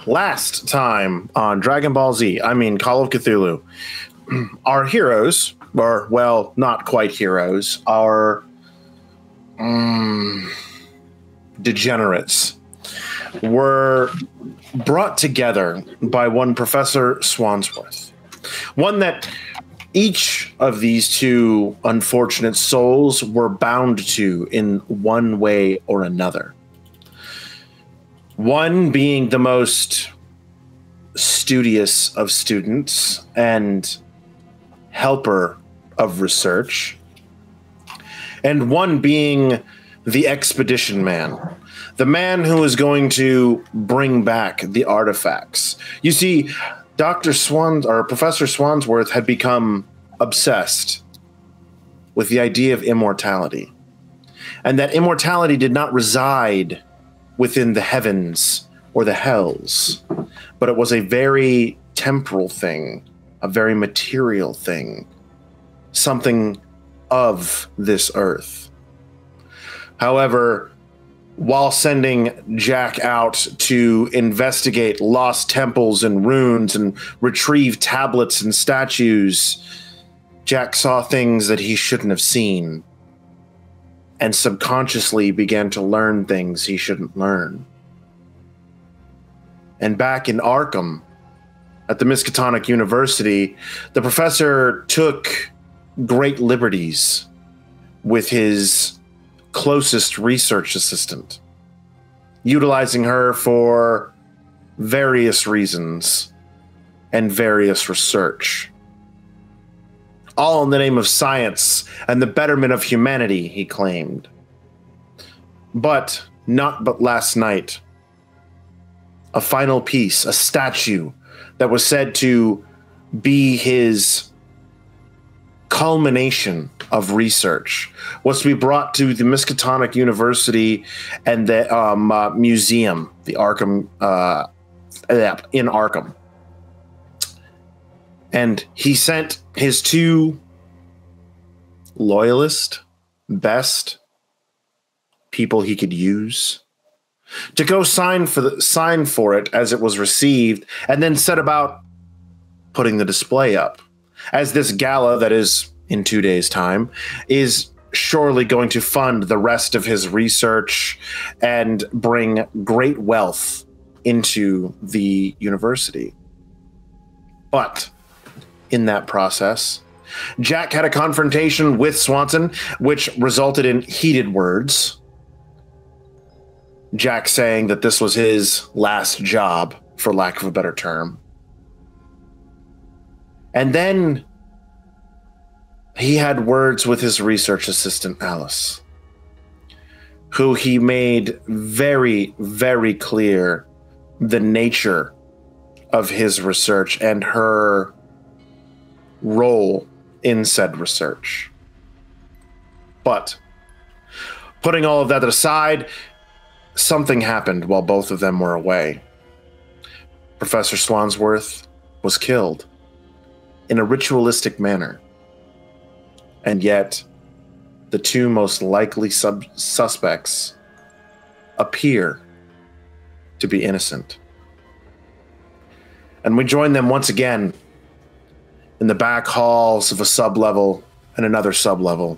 Last time on Dragon Ball Z, Call of Cthulhu, our heroes, or, well, not quite heroes, are degenerates, were brought together by one Professor Swansworth. One that each of these two unfortunate souls were bound to in one way or another. One being the most studious of students and helper of research, and one being the expedition man, the man who is going to bring back the artifacts. You see, Professor Swansworth had become obsessed with the idea of immortality, and that immortality did not reside within the heavens or the hells, but it was a very temporal thing, a very material thing, something of this earth. However, while sending Jack out to investigate lost temples and ruins and retrieve tablets and statues, Jack saw things that he shouldn't have seen and subconsciously began to learn things he shouldn't learn. And back in Arkham, at the Miskatonic University, the professor took great liberties with his closest research assistant, utilizing her for various reasons and various research. All in the name of science and the betterment of humanity, he claimed. But last night, a final piece, a statue that was said to be his culmination of research, was to be brought to the Miskatonic University and the museum, the Arkham, in Arkham. And he sent his two loyalist, best people he could use to go sign for it as it was received, and then set about putting the display up, as this gala that is in 2 days' time is surely going to fund the rest of his research and bring great wealth into the university. But in that process, Jack had a confrontation with Swanson, which resulted in heated words. Jack saying that this was his last job, for lack of a better term. And then he had words with his research assistant, Alice, who he made very, very clear the nature of his research and her role in said research. But putting all of that aside, something happened while both of them were away. Professor Swansworth was killed in a ritualistic manner. And yet, the two most likely suspects appear to be innocent. And we join them once again in the back halls of a sublevel and another sublevel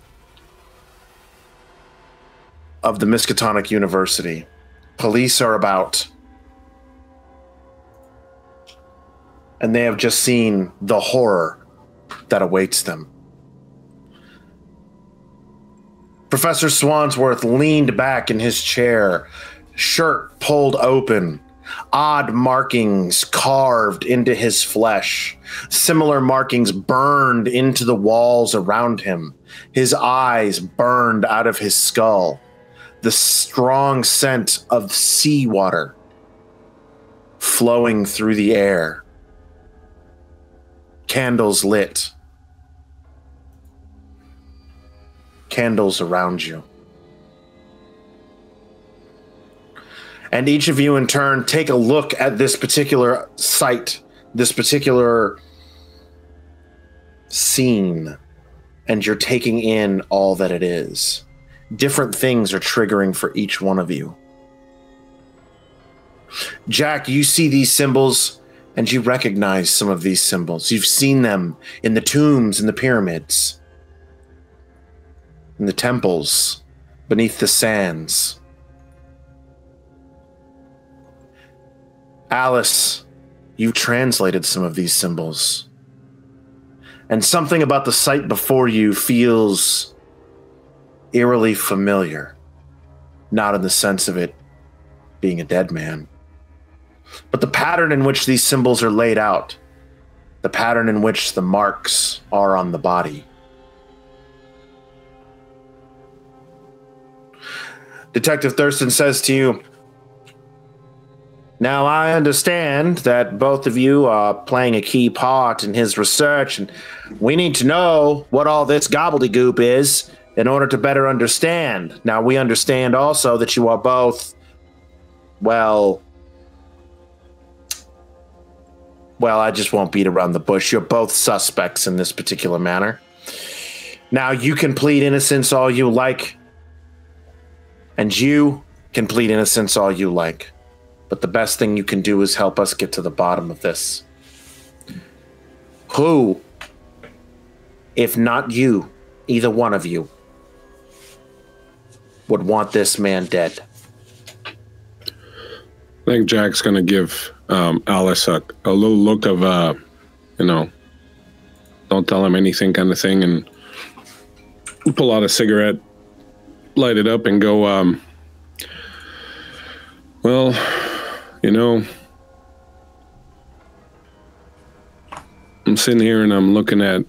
of the Miskatonic University. Police are about, and they have just seen the horror that awaits them. Professor Swansworth leaned back in his chair, shirt pulled open, odd markings carved into his flesh, similar markings burned into the walls around him, his eyes burned out of his skull, the strong scent of seawater flowing through the air, candles lit, candles around you. And each of you in turn take a look at this particular site, this particular scene, and you're taking in all that it is. Different things are triggering for each one of you. Jack, you see these symbols, and you recognize some of these symbols. You've seen them in the tombs, in the pyramids, in the temples, beneath the sands. Alice, you've translated some of these symbols. And something about the sight before you feels eerily familiar. Not in the sense of it being a dead man, but the pattern in which these symbols are laid out, the pattern in which the marks are on the body. Detective Thurston says to you, now I understand that both of you are playing a key part in his research, and we need to know what all this gobbledygook is in order to better understand. Now, we understand also that you are both, well, I just won't beat around the bush. You're both suspects in this particular manner. Now, you can plead innocence all you like, and you can plead innocence all you like. But the best thing you can do is help us get to the bottom of this. Who, if not you, either one of you, would want this man dead? I think Jack's going to give Alice a little look of, don't tell him anything kind of thing, and pull out a cigarette, light it up, and go, I'm sitting here and I'm looking at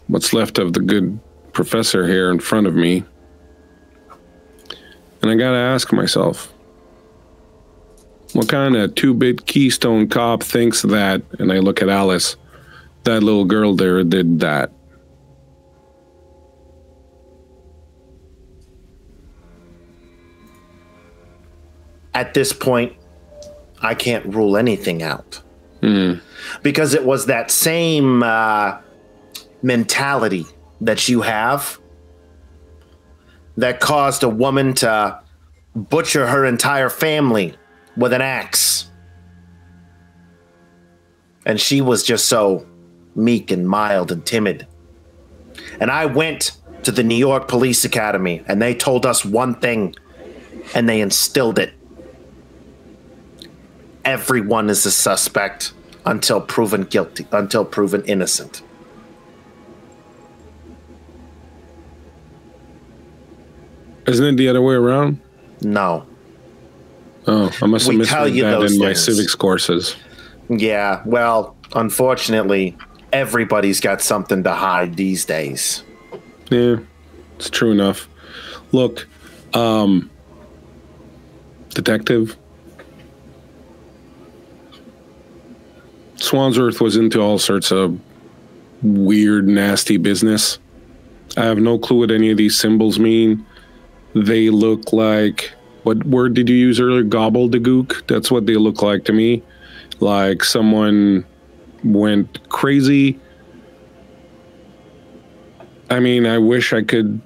what's left of the good professor here in front of me. And I gotta ask myself, what kind of two-bit Keystone cop thinks that, and I look at Alice, that little girl there did that? At this point, I can't rule anything out. Because it was that same mentality that you have that caused a woman to butcher her entire family with an axe. And she was just so meek and mild and timid. And I went to the New York Police Academy, and they told us one thing, and they instilled it. Everyone is a suspect until proven guilty, until proven innocent. Isn't it the other way around? No. Oh, I must have misread that in my civics courses. Yeah, well, unfortunately, everybody's got something to hide these days. Yeah, it's true enough. Look, detective, Swansworth was into all sorts of weird, nasty business. I have no clue what any of these symbols mean. They look like, what word did you use earlier? Gobbledygook? That's what they look like to me. Like someone went crazy. I mean, I wish I could,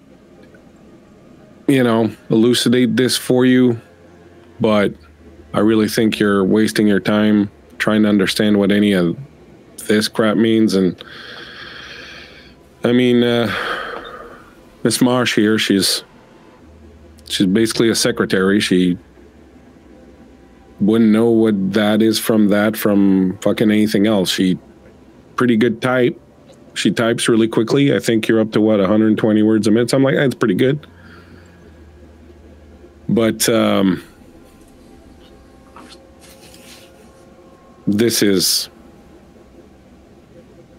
elucidate this for you, but I really think you're wasting your time trying to understand what any of this crap means. And I mean, Miss Marsh here, she's basically a secretary. She wouldn't know what that is from fucking anything else. She pretty good type. She types really quickly. I think you're up to 120 words a minute. So I'm like, that's pretty good. But this is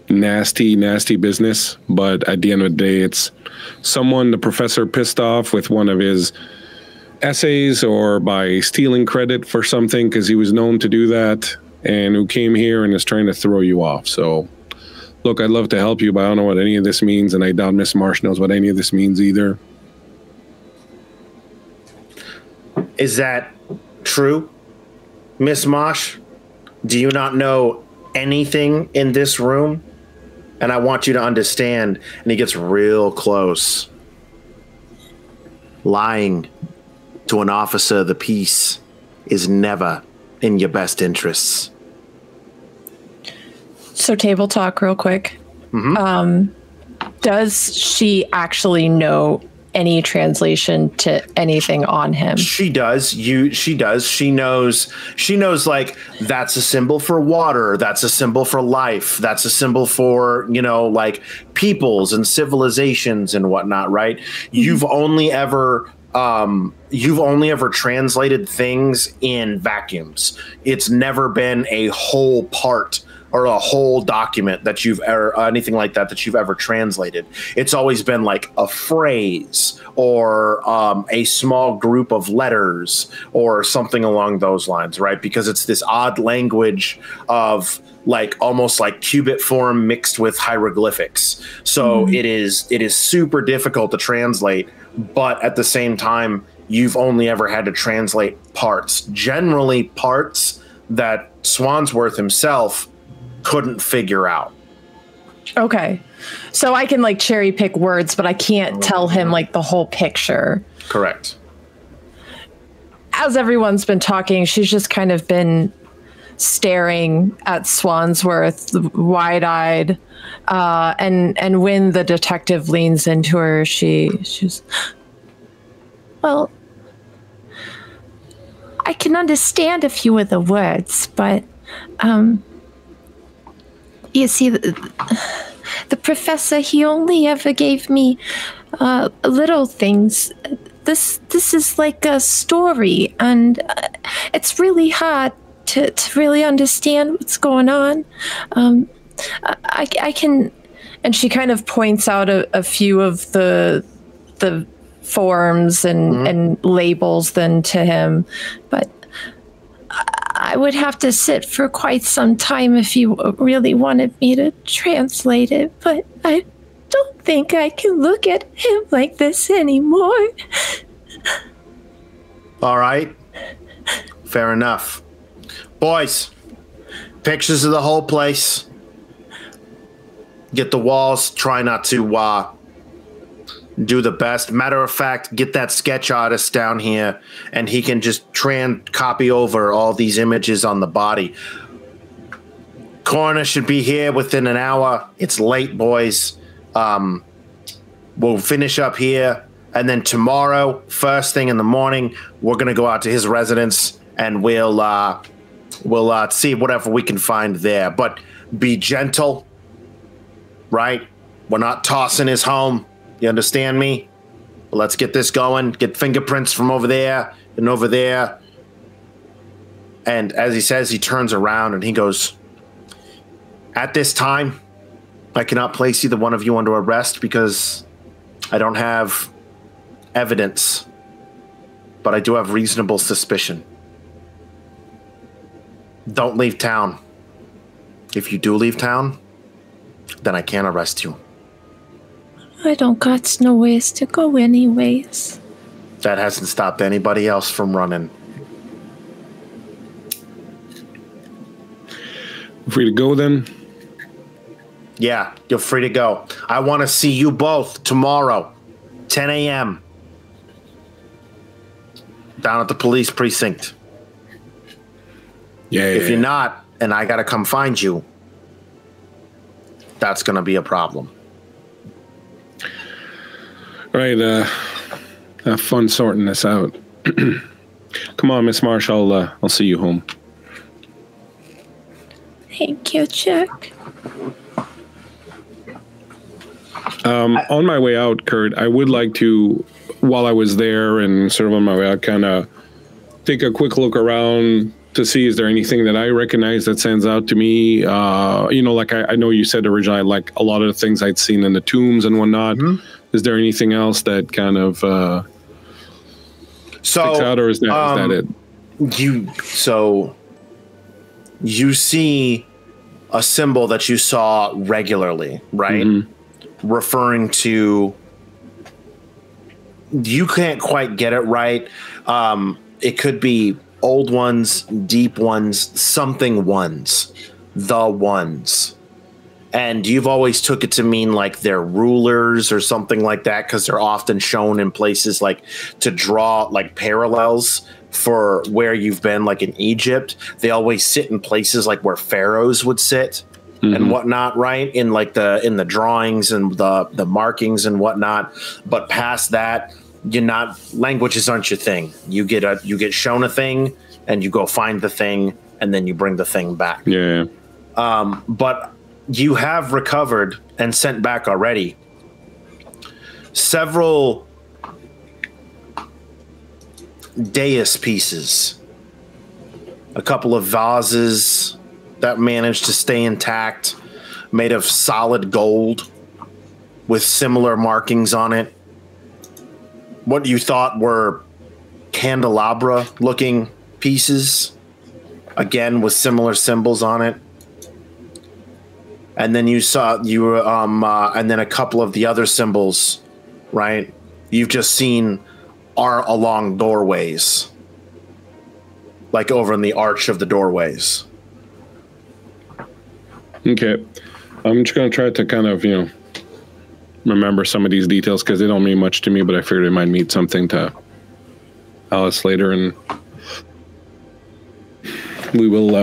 nasty, nasty business. But at the end of the day, it's someone the professor pissed off with one of his essays or by stealing credit for something because he was known to do that, and who came here and is trying to throw you off. So, look, I'd love to help you, but I don't know what any of this means, and I doubt Miss Marsh knows what any of this means either. Is that true, Miss Marsh? Do you not know anything in this room? And I want you to understand. And he gets real close. Lying to an officer of the peace is never in your best interests. So table talk real quick. Does she actually know any translation to anything on him? She does. She does. She knows like that's a symbol for water, that's a symbol for life, that's a symbol for, like peoples and civilizations and whatnot, right? You've only ever translated things in vacuums. It's never been a whole part or a whole document that you've ever, anything like that you've ever translated. It's always been like a phrase or a small group of letters or something along those lines, right? Because it's this odd language of like almost like qubit form mixed with hieroglyphics. So it is super difficult to translate, but at the same time, you've only ever had to translate parts, generally parts that Swansworth himself couldn't figure out. Okay. So I can like cherry pick words, but I can't tell him like the whole picture. Correct. As everyone's been talking, she's just kind of been staring at Swansworth, wide-eyed. And when the detective leans into her, she's, well, I can understand a few of the words, but you see, the professor, he only ever gave me little things. This is like a story, and it's really hard to really understand what's going on. I can, and she kind of points out a few of the forms and labels then to him, but I would have to sit for quite some time if you really wanted me to translate it, but I don't think I can look at him like this anymore. All right. Fair enough. Boys, pictures of the whole place. Get the walls. Try not to do the best. Matter of fact, get that sketch artist down here, and he can just copy over all these images on the body. Coroner should be here within an hour. It's late, boys. We'll finish up here, and then tomorrow, first thing in the morning, we're gonna go out to his residence, and we'll see whatever we can find there. But be gentle, right? We're not tossing his home. You understand me? Let's get this going. Get fingerprints from over there and over there. And as he says, he turns around and he goes, at this time, I cannot place either one of you under arrest because I don't have evidence, but I do have reasonable suspicion. Don't leave town. If you do leave town, then I can't arrest you. I don't got no ways to go anyways. That hasn't stopped anybody else from running. Free to go then? Yeah, you're free to go. I want to see you both tomorrow, 10 a.m. down at the police precinct. Yeah. If you're not, and I got to come find you, that's going to be a problem. Right, have fun sorting this out. Come on, Miss Marsh, I'll see you home. Thank you, Jack. On my way out, Kurt, I would like to, while I was there and sort of on my way out, kind of take a quick look around to see is there anything that I recognize that stands out to me. Like I know you said originally, like a lot of the things I'd seen in the tombs and whatnot. Mm-hmm. Is there anything else that kind of sticks out, or is that it? You see a symbol that you saw regularly, right? Mm-hmm. Referring to, you can't quite get it right. It could be old ones, deep ones, something ones, the ones. And you've always took it to mean like they're rulers or something like that, because they're often shown in places like to draw like parallels for where you've been, like in Egypt. They always sit in places like where pharaohs would sit and whatnot, right? In like in the drawings and the markings and whatnot. But past that, languages aren't your thing. You get shown a thing and you go find the thing and then you bring the thing back. Yeah. But you have recovered and sent back already several dais pieces, a couple of vases that managed to stay intact, made of solid gold with similar markings on it. What you thought were candelabra looking pieces, again with similar symbols on it. And then and then a couple of the other symbols, right? You've just seen are along doorways, like over in the arch of the doorways. Okay. I'm just going to try to kind of, remember some of these details because they don't mean much to me, but I figured it might mean something to Alice later. And we will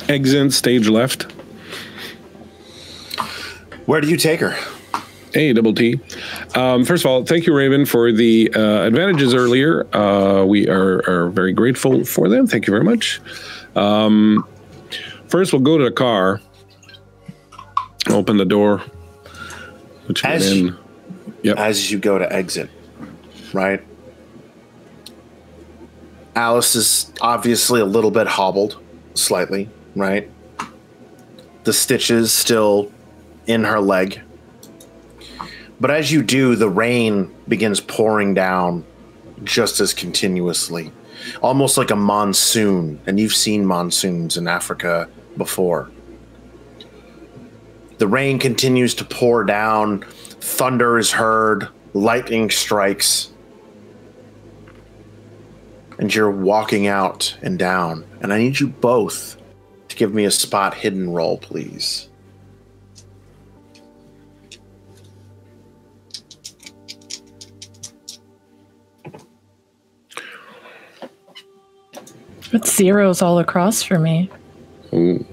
exit stage left. Where do you take her? Double T. First of all, thank you, Raven, for the advantages earlier. We are very grateful for them. Thank you very much. First, we'll go to the car. Open the door. As you go to exit, right? Alice is obviously a little bit hobbled, slightly, right? The stitches still in her leg. But as you do, the rain begins pouring down just as continuously, almost like a monsoon. And you've seen monsoons in Africa before. The rain continues to pour down. Thunder is heard. Lightning strikes. And you're walking out and down. And I need you both to give me a spot hidden roll, please. It's zeros all across for me. Ooh.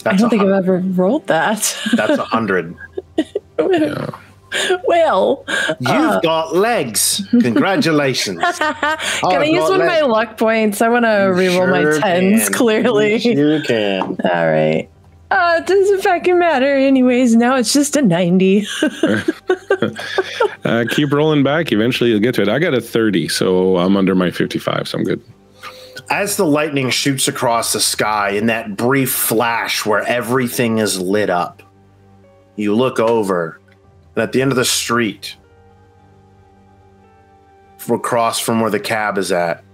I don't think I've ever rolled that. That's 100. Yeah. Well, you've got legs. Congratulations. Can I use one of my luck points? I want to reroll my tens, clearly. You can. All right. It doesn't fucking matter anyways. Now it's just a 90. Keep rolling back. Eventually you'll get to it. I got a 30, so I'm under my 55, so I'm good. As the lightning shoots across the sky in that brief flash where everything is lit up, you look over, and at the end of the street, across from where the cab is at,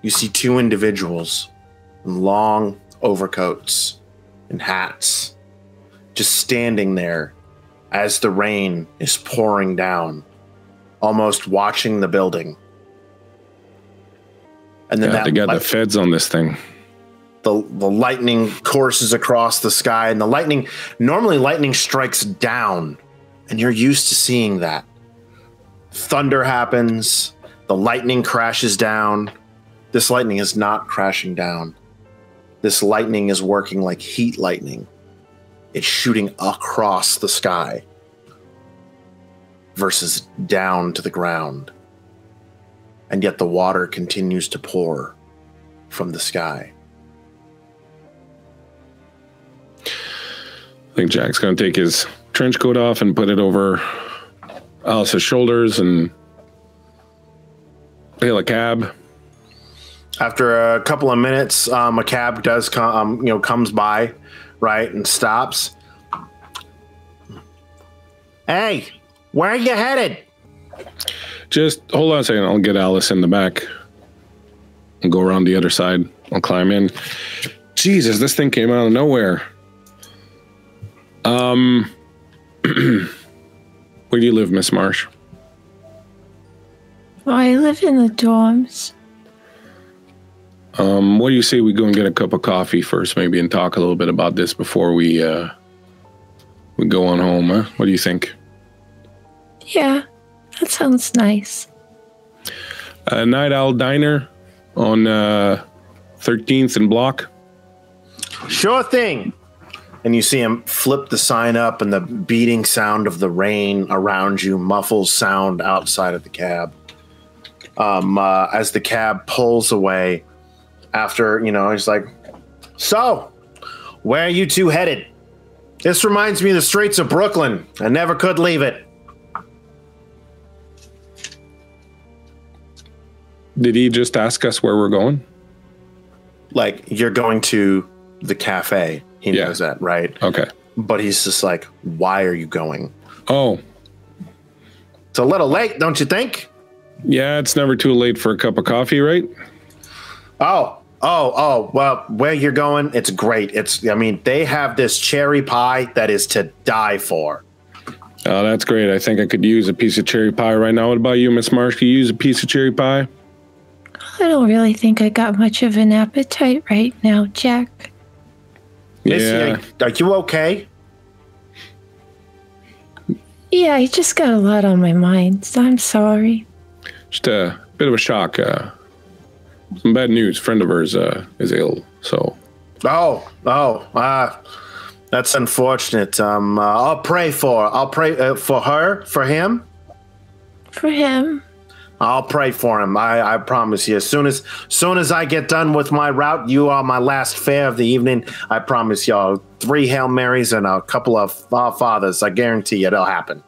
you see two individuals in long overcoats and hats, just standing there as the rain is pouring down, almost watching the building. And then they got the feds on this thing. The lightning courses across the sky, and normally lightning strikes down, and you're used to seeing that. Thunder happens, the lightning crashes down. This lightning is not crashing down. This lightning is working like heat lightning. It's shooting across the sky versus down to the ground. And yet the water continues to pour from the sky. I think Jack's going to take his trench coat off and put it over Alice's shoulders and hail a cab. After a couple of minutes, a cab does comes by, right, and stops. Hey, where are you headed? Just hold on a second. I'll get Alice in the back and go around the other side. I'll climb in. Jesus, this thing came out of nowhere. Where do you live, Miss Marsh? Oh, I live in the dorms. What do you say we go and get a cup of coffee first, maybe, and talk a little bit about this before we we go on home, huh? What do you think? Yeah, that sounds nice. Night Owl Diner on 13th and Block. Sure thing. And you see him flip the sign up, and the beating sound of the rain around you muffles sound outside of the cab. As the cab pulls away, after, he's like, so, where are you two headed? This reminds me of the streets of Brooklyn. I never could leave it. Did he just ask us where we're going? Like, you're going to the cafe. He knows that, right? Okay. But he's just like, why are you going? Oh. It's a little late, don't you think? Yeah, it's never too late for a cup of coffee, right? Oh. Well, where you're going, it's great. They have this cherry pie that is to die for. Oh, that's great. I think I could use a piece of cherry pie right now. What about you, Miss Marsh? Can you use a piece of cherry pie? I don't really think I got much of an appetite right now, Jack. Yeah. Are you okay? Yeah, I just got a lot on my mind. So I'm sorry. Just a bit of a shock. Some bad news. A friend of hers is ill, so. That's unfortunate. I'll pray for her, for him. For him. I'll pray for him. I promise you. As soon as I get done with my route, you are my last fare of the evening. I promise y'all 3 Hail Marys and a couple of fathers. I guarantee you it'll happen.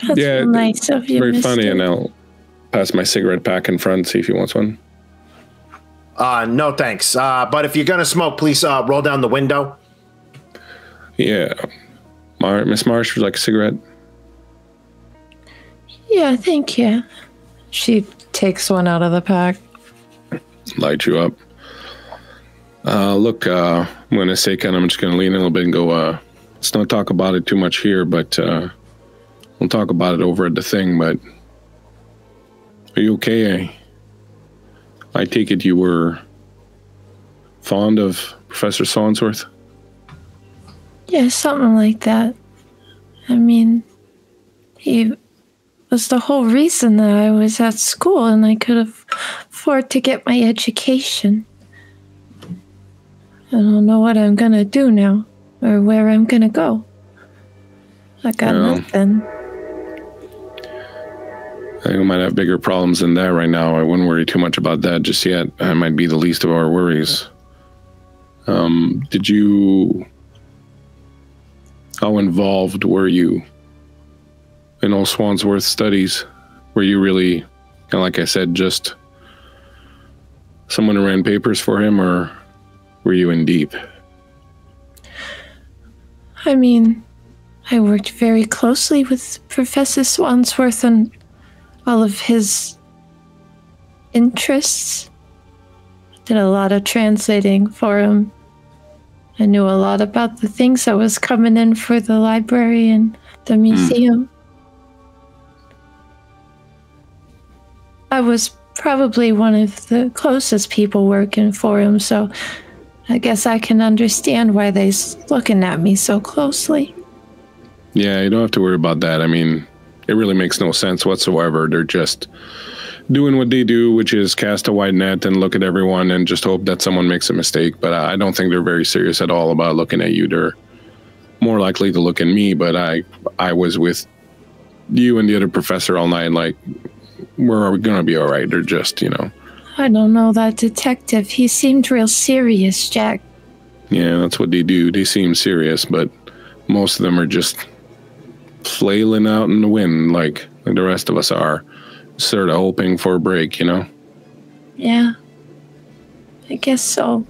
That's nice of you, very Mr. funny, and I'll pass my cigarette pack in front, see if he wants one. No thanks. But if you're gonna smoke, please roll down the window. Yeah. Miss Marsh, would you like a cigarette? Yeah, thank you. She takes one out of the pack. Light you up. Look, I'm going to say I'm just going to lean in a little bit and go, let's not talk about it too much here, but we'll talk about it over at the thing, but are you okay? I take it you were fond of Professor Swansworth? Yeah, something like that. I mean, he was the whole reason that I was at school and I could afford to get my education. I don't know what I'm gonna do now or where I'm gonna go. I got nothing. I think we might have bigger problems than that right now. I wouldn't worry too much about that just yet. That might be the least of our worries. How involved were you in all Swansworth studies? Were you really, kind of like I said, just someone who ran papers for him, or were you in deep? I mean, I worked very closely with Professor Swansworth on all of his interests. Did a lot of translating for him. I knew a lot about the things that was coming in for the library and the museum. I was probably one of the closest people working for him, so I guess I can understand why they're looking at me so closely. Yeah, you don't have to worry about that. I mean, it really makes no sense whatsoever. They're just doing what they do, which is cast a wide net and look at everyone and just hope that someone makes a mistake. But I don't think they're very serious at all about looking at you. They're more likely to look at me, but I was with you and the other professor all night, like, we're going to be all right. They're just, I don't know, that detective. He seemed real serious, Jack. Yeah, that's what they do. They seem serious, but most of them are just flailing out in the wind like the rest of us are. Sort of hoping for a break, Yeah, I guess so.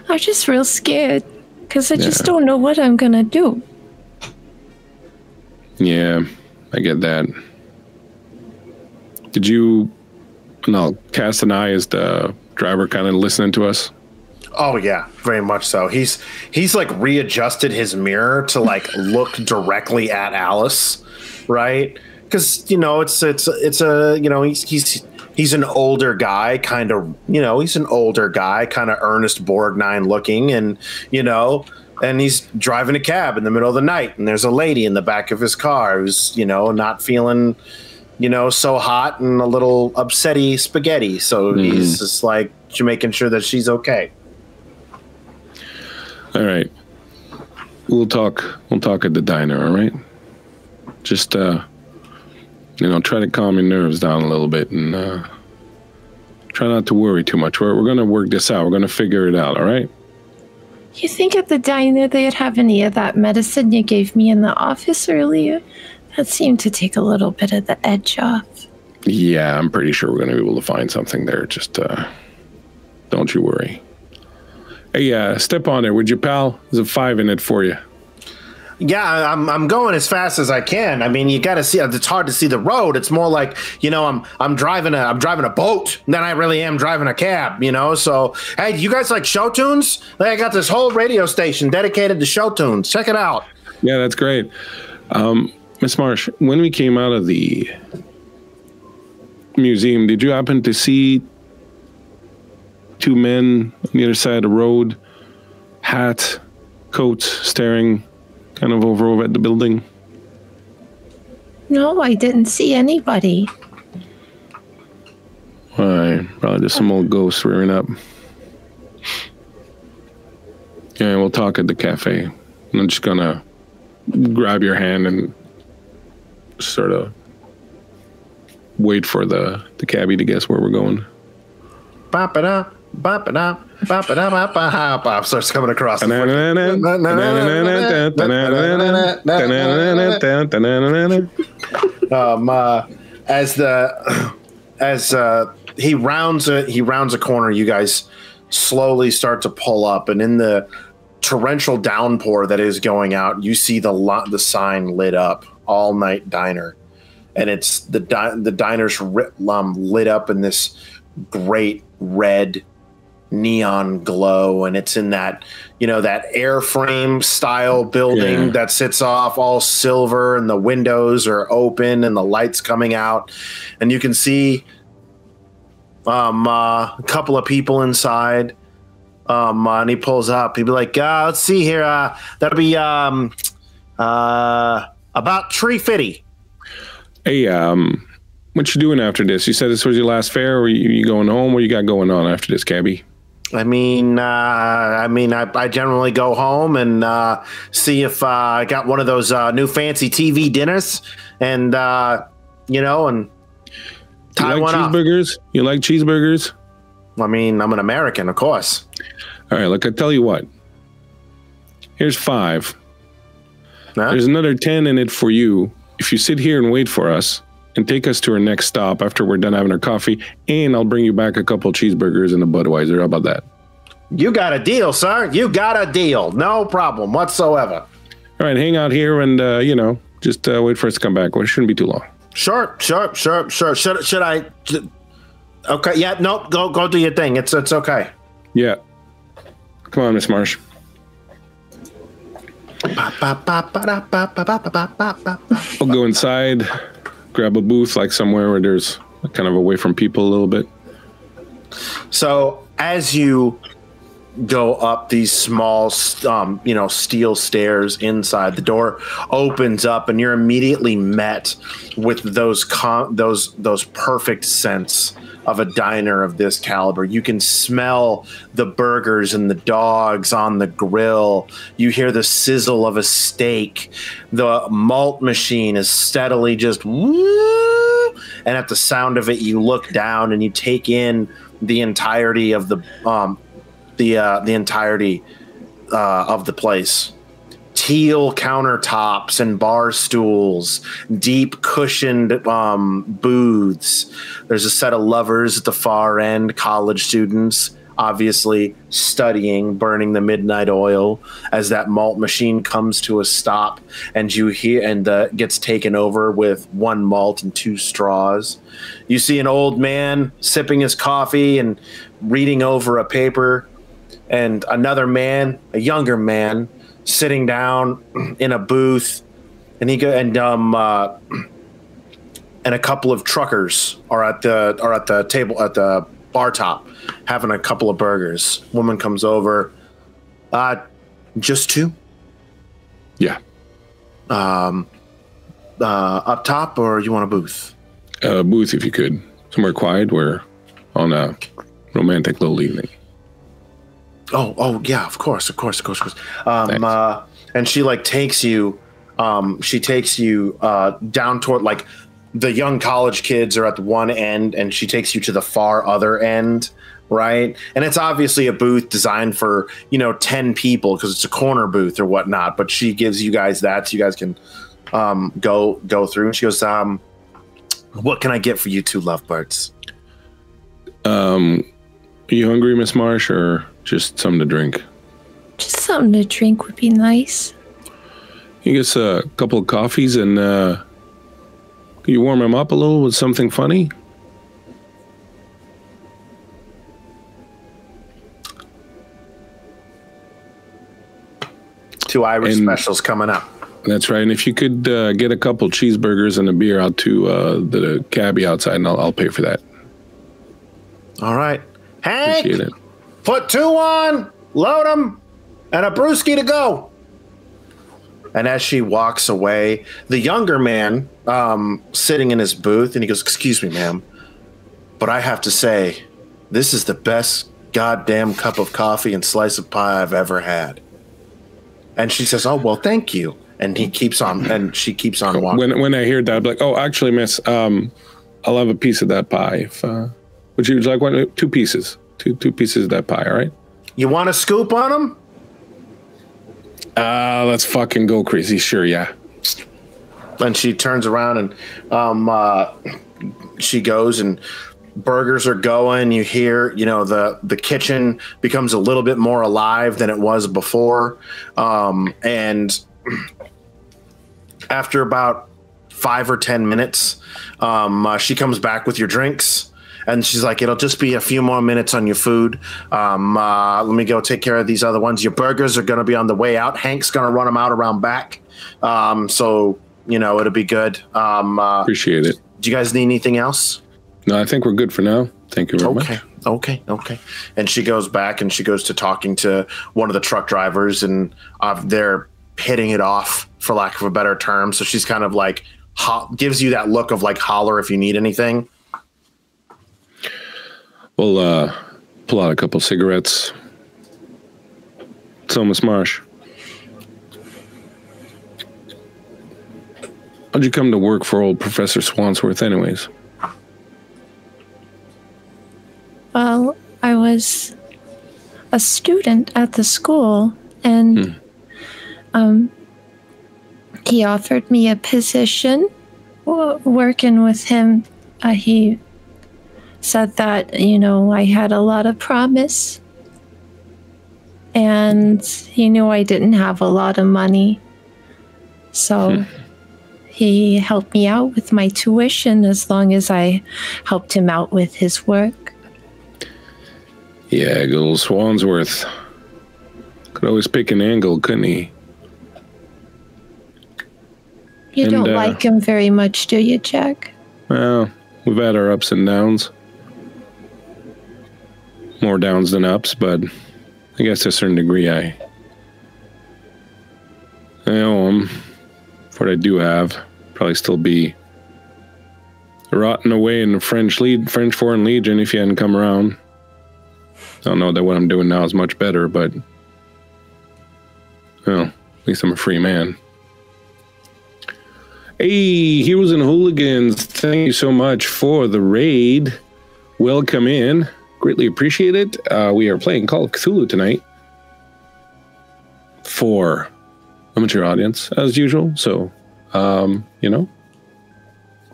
I'm just real scared because I just don't know what I'm gonna do. Yeah, I get that. Did you, Cass and I, is the driver, kind of listening to us? Oh yeah, very much so. He's like readjusted his mirror to like look directly at Alice, right? Because he's an older guy, he's an older guy, kind of Ernest Borgnine looking, and and he's driving a cab in the middle of the night, and there's a lady in the back of his car who's, not feeling, so hot and a little upsetty spaghetti. So he's just like making sure that she's okay. All right. We'll talk at the diner, all right? Just, try to calm your nerves down a little bit and try not to worry too much. We're going to work this out. We're going to figure it out, all right? You think at the diner they'd have any of that medicine you gave me in the office earlier? That seemed to take a little bit of the edge off. Yeah, I'm pretty sure we're going to be able to find something there. Just don't you worry. Hey, step on there, would you, pal? There's a 5 in it for you. Yeah, I'm going as fast as I can. I mean, you got to see. It's hard to see the road. It's more like, I'm driving a boat than I really am driving a cab. So hey, you guys like show tunes? I got this whole radio station dedicated to show tunes. Check it out. Yeah, that's great. Miss Marsh, when we came out of the museum, did you happen to see 2 men on the other side of the road, hat, coats, staring kind of over at the building? No, I didn't see anybody. All right, probably just some old ghosts rearing up. Yeah, we'll talk at the cafe. I'm just gonna grab your hand and sort of wait for the cabbie to guess where we're going. Bop it up, bop it up, bop it up, bop, bop, bop, starts coming across. As he rounds a corner, you guys slowly start to pull up, and in the torrential downpour that is going out, you see the sign lit up, All Night Diner, and it's the diner's lit up in this great red neon glow, and it's in that that airframe style building that sits off all silver, and the windows are open and the lights coming out, and you can see a couple of people inside. And he pulls up. He'd be like, let's see here. That'll be about $3.50. Hey, what you doing after this? You said this was your last fare, or you going home? What you got going on after this, cabbie? I generally go home and see if I got one of those new fancy TV dinners, and and tie one up. Cheeseburgers? You like cheeseburgers? I mean, I'm an American, of course. All right, look, I tell you what. Here's 5. Huh? There's another 10 in it for you if you sit here and wait for us and take us to our next stop after we're done having our coffee, and I'll bring you back a couple of cheeseburgers and a Budweiser. How about that? You got a deal, sir. You got a deal. No problem whatsoever. All right, hang out here and, just wait for us to come back. Well, it shouldn't be too long. Sure. Should I... Okay, yeah, no, go do your thing. It's okay. Yeah. Come on, Miss Marsh. I'll go inside, grab a booth like somewhere where there's kind of away from people a little bit. So as you go up these small, steel stairs inside, the door opens up, and you're immediately met with those perfect scents of a diner of this caliber. You can smell the burgers and the dogs on the grill. You hear the sizzle of a steak. The malt machine is steadily just woo, and at the sound of it, you look down and you take in the entirety of the entirety of the place. Teal countertops and bar stools, deep cushioned booths. There's a set of lovers at the far end, college students, obviously studying, burning the midnight oil as that malt machine comes to a stop, and you hear gets taken over with 1 malt and 2 straws. You see an old man sipping his coffee and reading over a paper, and another man, a younger man, sitting down in a booth, and and a couple of truckers are at the table at the bar top having a couple of burgers. Woman comes over. Just two? Yeah. Up top, or you want a booth? Booth, if you could. Somewhere quiet. We're on a romantic little evening. Oh, yeah, of course. And she like takes you down toward, like, the young college kids are at the one end, and she takes you to the far other end, right? And it's obviously a booth designed for, 10 people because it's a corner booth or whatnot, but she gives you guys that so you guys can go through. And she goes, what can I get for you two lovebirds? Are you hungry, Miss Marsh, or just something to drink? Just something to drink would be nice. You get a couple of coffees, and can you warm them up a little with something funny? Two Irish specials coming up. That's right. And if you could get a couple cheeseburgers and a beer out to the cabbie outside, and I'll pay for that. All right. Hank, Appreciate it. put 2 on, load them, and a brewski to go. And as she walks away, the younger man sitting in his booth, and he goes, excuse me, ma'am, but I have to say, this is the best goddamn cup of coffee and slice of pie I've ever had. And she says, oh, well, thank you. And he keeps on, and she keeps on walking. When I hear that, I'm like, oh, actually, miss, I'll have a piece of that pie. If, would you like 2 pieces? Two pieces of that pie, all right? You want a scoop on them? Let's fucking go crazy. Sure, yeah. And she turns around and she goes, and burgers are going. You hear, the kitchen becomes a little bit more alive than it was before. And after about 5 or 10 minutes, she comes back with your drinks. And she's like, it'll just be a few more minutes on your food. Let me go take care of these other ones. Your burgers are going to be on the way out. Hank's going to run them out around back. So, it'll be good. Appreciate it. Do you guys need anything else? No, I think we're good for now. Thank you very much. Okay. And she goes back and she goes to talking to one of the truck drivers, and they're hitting it off, for lack of a better term. So she's kind of like, gives you that look of like, holler if you need anything. We'll pull out a couple cigarettes. So, Miss Marsh, how'd you come to work for old Professor Swansworth anyways? Well, I was a student at the school, and he offered me a position working with him. He said that, I had a lot of promise, and he knew I didn't have a lot of money. So he helped me out with my tuition as long as I helped him out with his work. Yeah, good old Swansworth. Could always pick an angle, couldn't he? You don't like him very much, do you, Jack? Well, we've had our ups and downs. More downs than ups, but I guess to a certain degree I owe him for what I do have. Probably still be rotting away in the French Foreign Legion if you hadn't come around. I don't know that what I'm doing now is much better, but well, at least I'm a free man. Hey, Heroes and Hooligans, thank you so much for the raid. Welcome in. Greatly appreciate it. We are playing Call of Cthulhu tonight for a mature audience, as usual. So,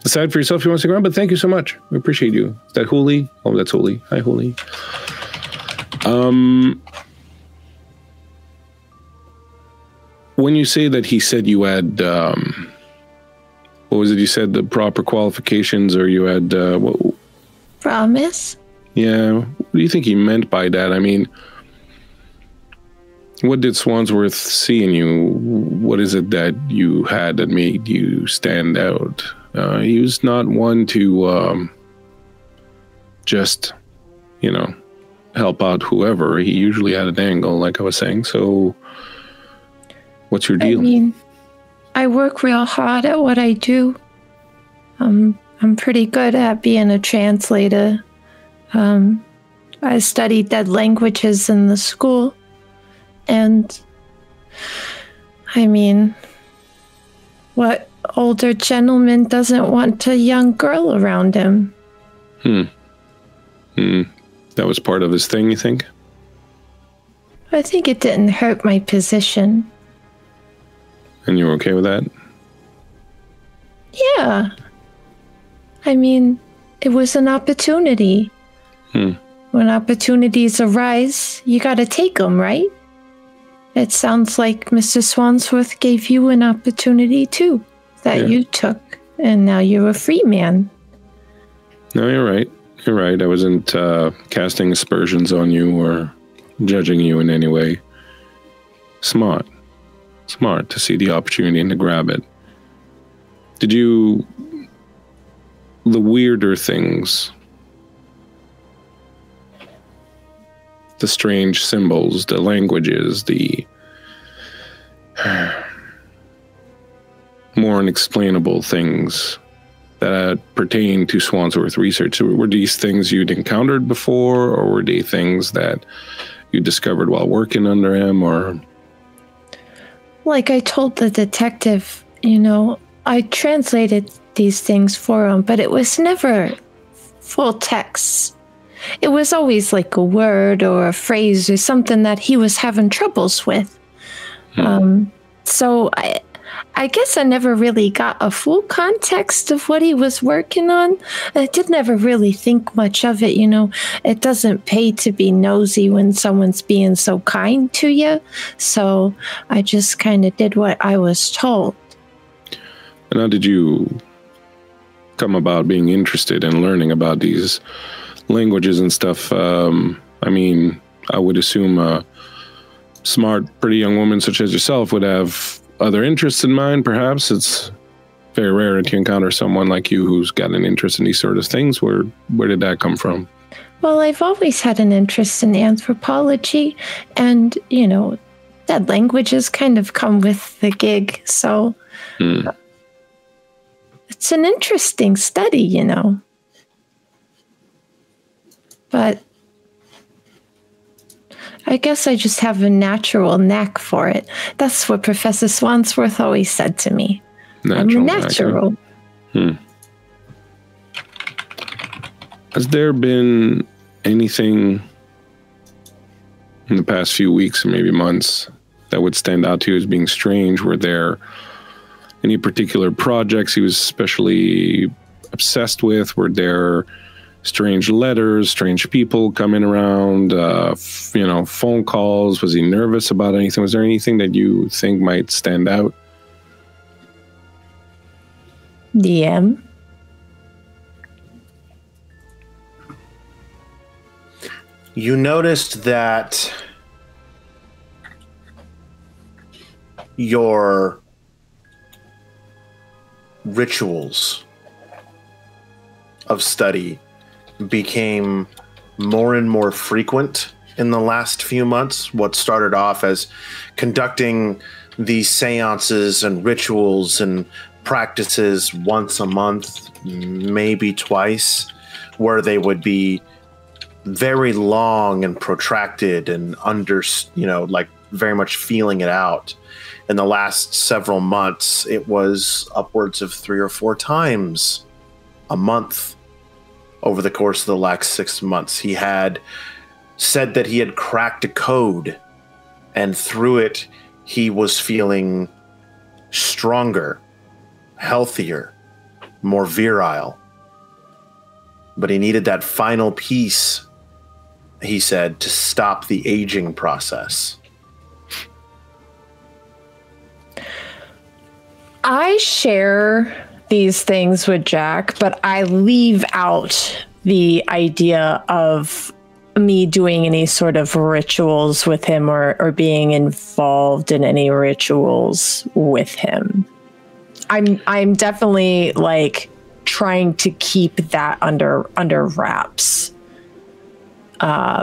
decide for yourself if you want to stick around, but thank you so much. We appreciate you. Is that Hooli? Oh, that's Hooli. Hi, Hooli. When you say that he said you had, what was it? You said the proper qualifications, or you had, what? Promise? Yeah. What do you think he meant by that? I mean, what did Swansworth see in you? What is it that you had that made you stand out? He was not one to just, help out whoever. He usually had an angle, like I was saying. So What's your deal? I mean, I work real hard at what I do. I'm pretty good at being a translator. I studied dead languages in the school. And, I mean, what older gentleman doesn't want a young girl around him? That was part of his thing, you think? I think it didn't hurt my position. And you were okay with that? Yeah. I mean, it was an opportunity. When opportunities arise, you gotta take them, right? It sounds like Mr. Swansworth gave you an opportunity too, that you took, and now you're a free man. No, you're right. You're right. I wasn't casting aspersions on you or judging you in any way. Smart to see the opportunity and to grab it. Did you... the weirder things, the strange symbols, the languages, the more unexplainable things that pertain to Swansworth research, were these things you'd encountered before, or were they things that you discovered while working under him, or... Like I told the detective, I translated these things for him, but it was never full text. It was always like a word or a phrase or something that he was having troubles with. So I guess I never really got a full context of what he was working on. I did never really think much of it, It doesn't pay to be nosy when someone's being so kind to you. So I just kind of did what I was told. And how did you come about being interested in learning about these languages and stuff? I mean, I would assume a smart, pretty young woman such as yourself would have other interests in mind. Perhaps it's very rare to encounter someone like you who's got an interest in these sort of things. Where did that come from? Well, I've always had an interest in anthropology, and, dead languages kind of come with the gig, so... It's an interesting study, But I guess I just have a natural knack for it. That's what Professor Swansworth always said to me. I'm a natural. Has there been anything in the past few weeks or maybe months that would stand out to you as being strange? Were there any particular projects he was especially obsessed with? Were there strange letters, strange people coming around, phone calls? Was he nervous about anything? Was there anything that you think might stand out? DM. You noticed that your rituals of study became more and more frequent in the last few months. What started off as conducting these seances and rituals and practices once a month, maybe twice, where they would be very long and protracted and very much feeling it out. In the last several months, it was upwards of 3 or 4 times a month over the course of the last 6 months. He had said that he had cracked a code, and through it, he was feeling stronger, healthier, more virile. But he needed that final piece, he said, to stop the aging process. I share these things with Jack, but I leave out the idea of me doing any sort of rituals with him or being involved in any rituals with him. I'm definitely trying to keep that under wraps,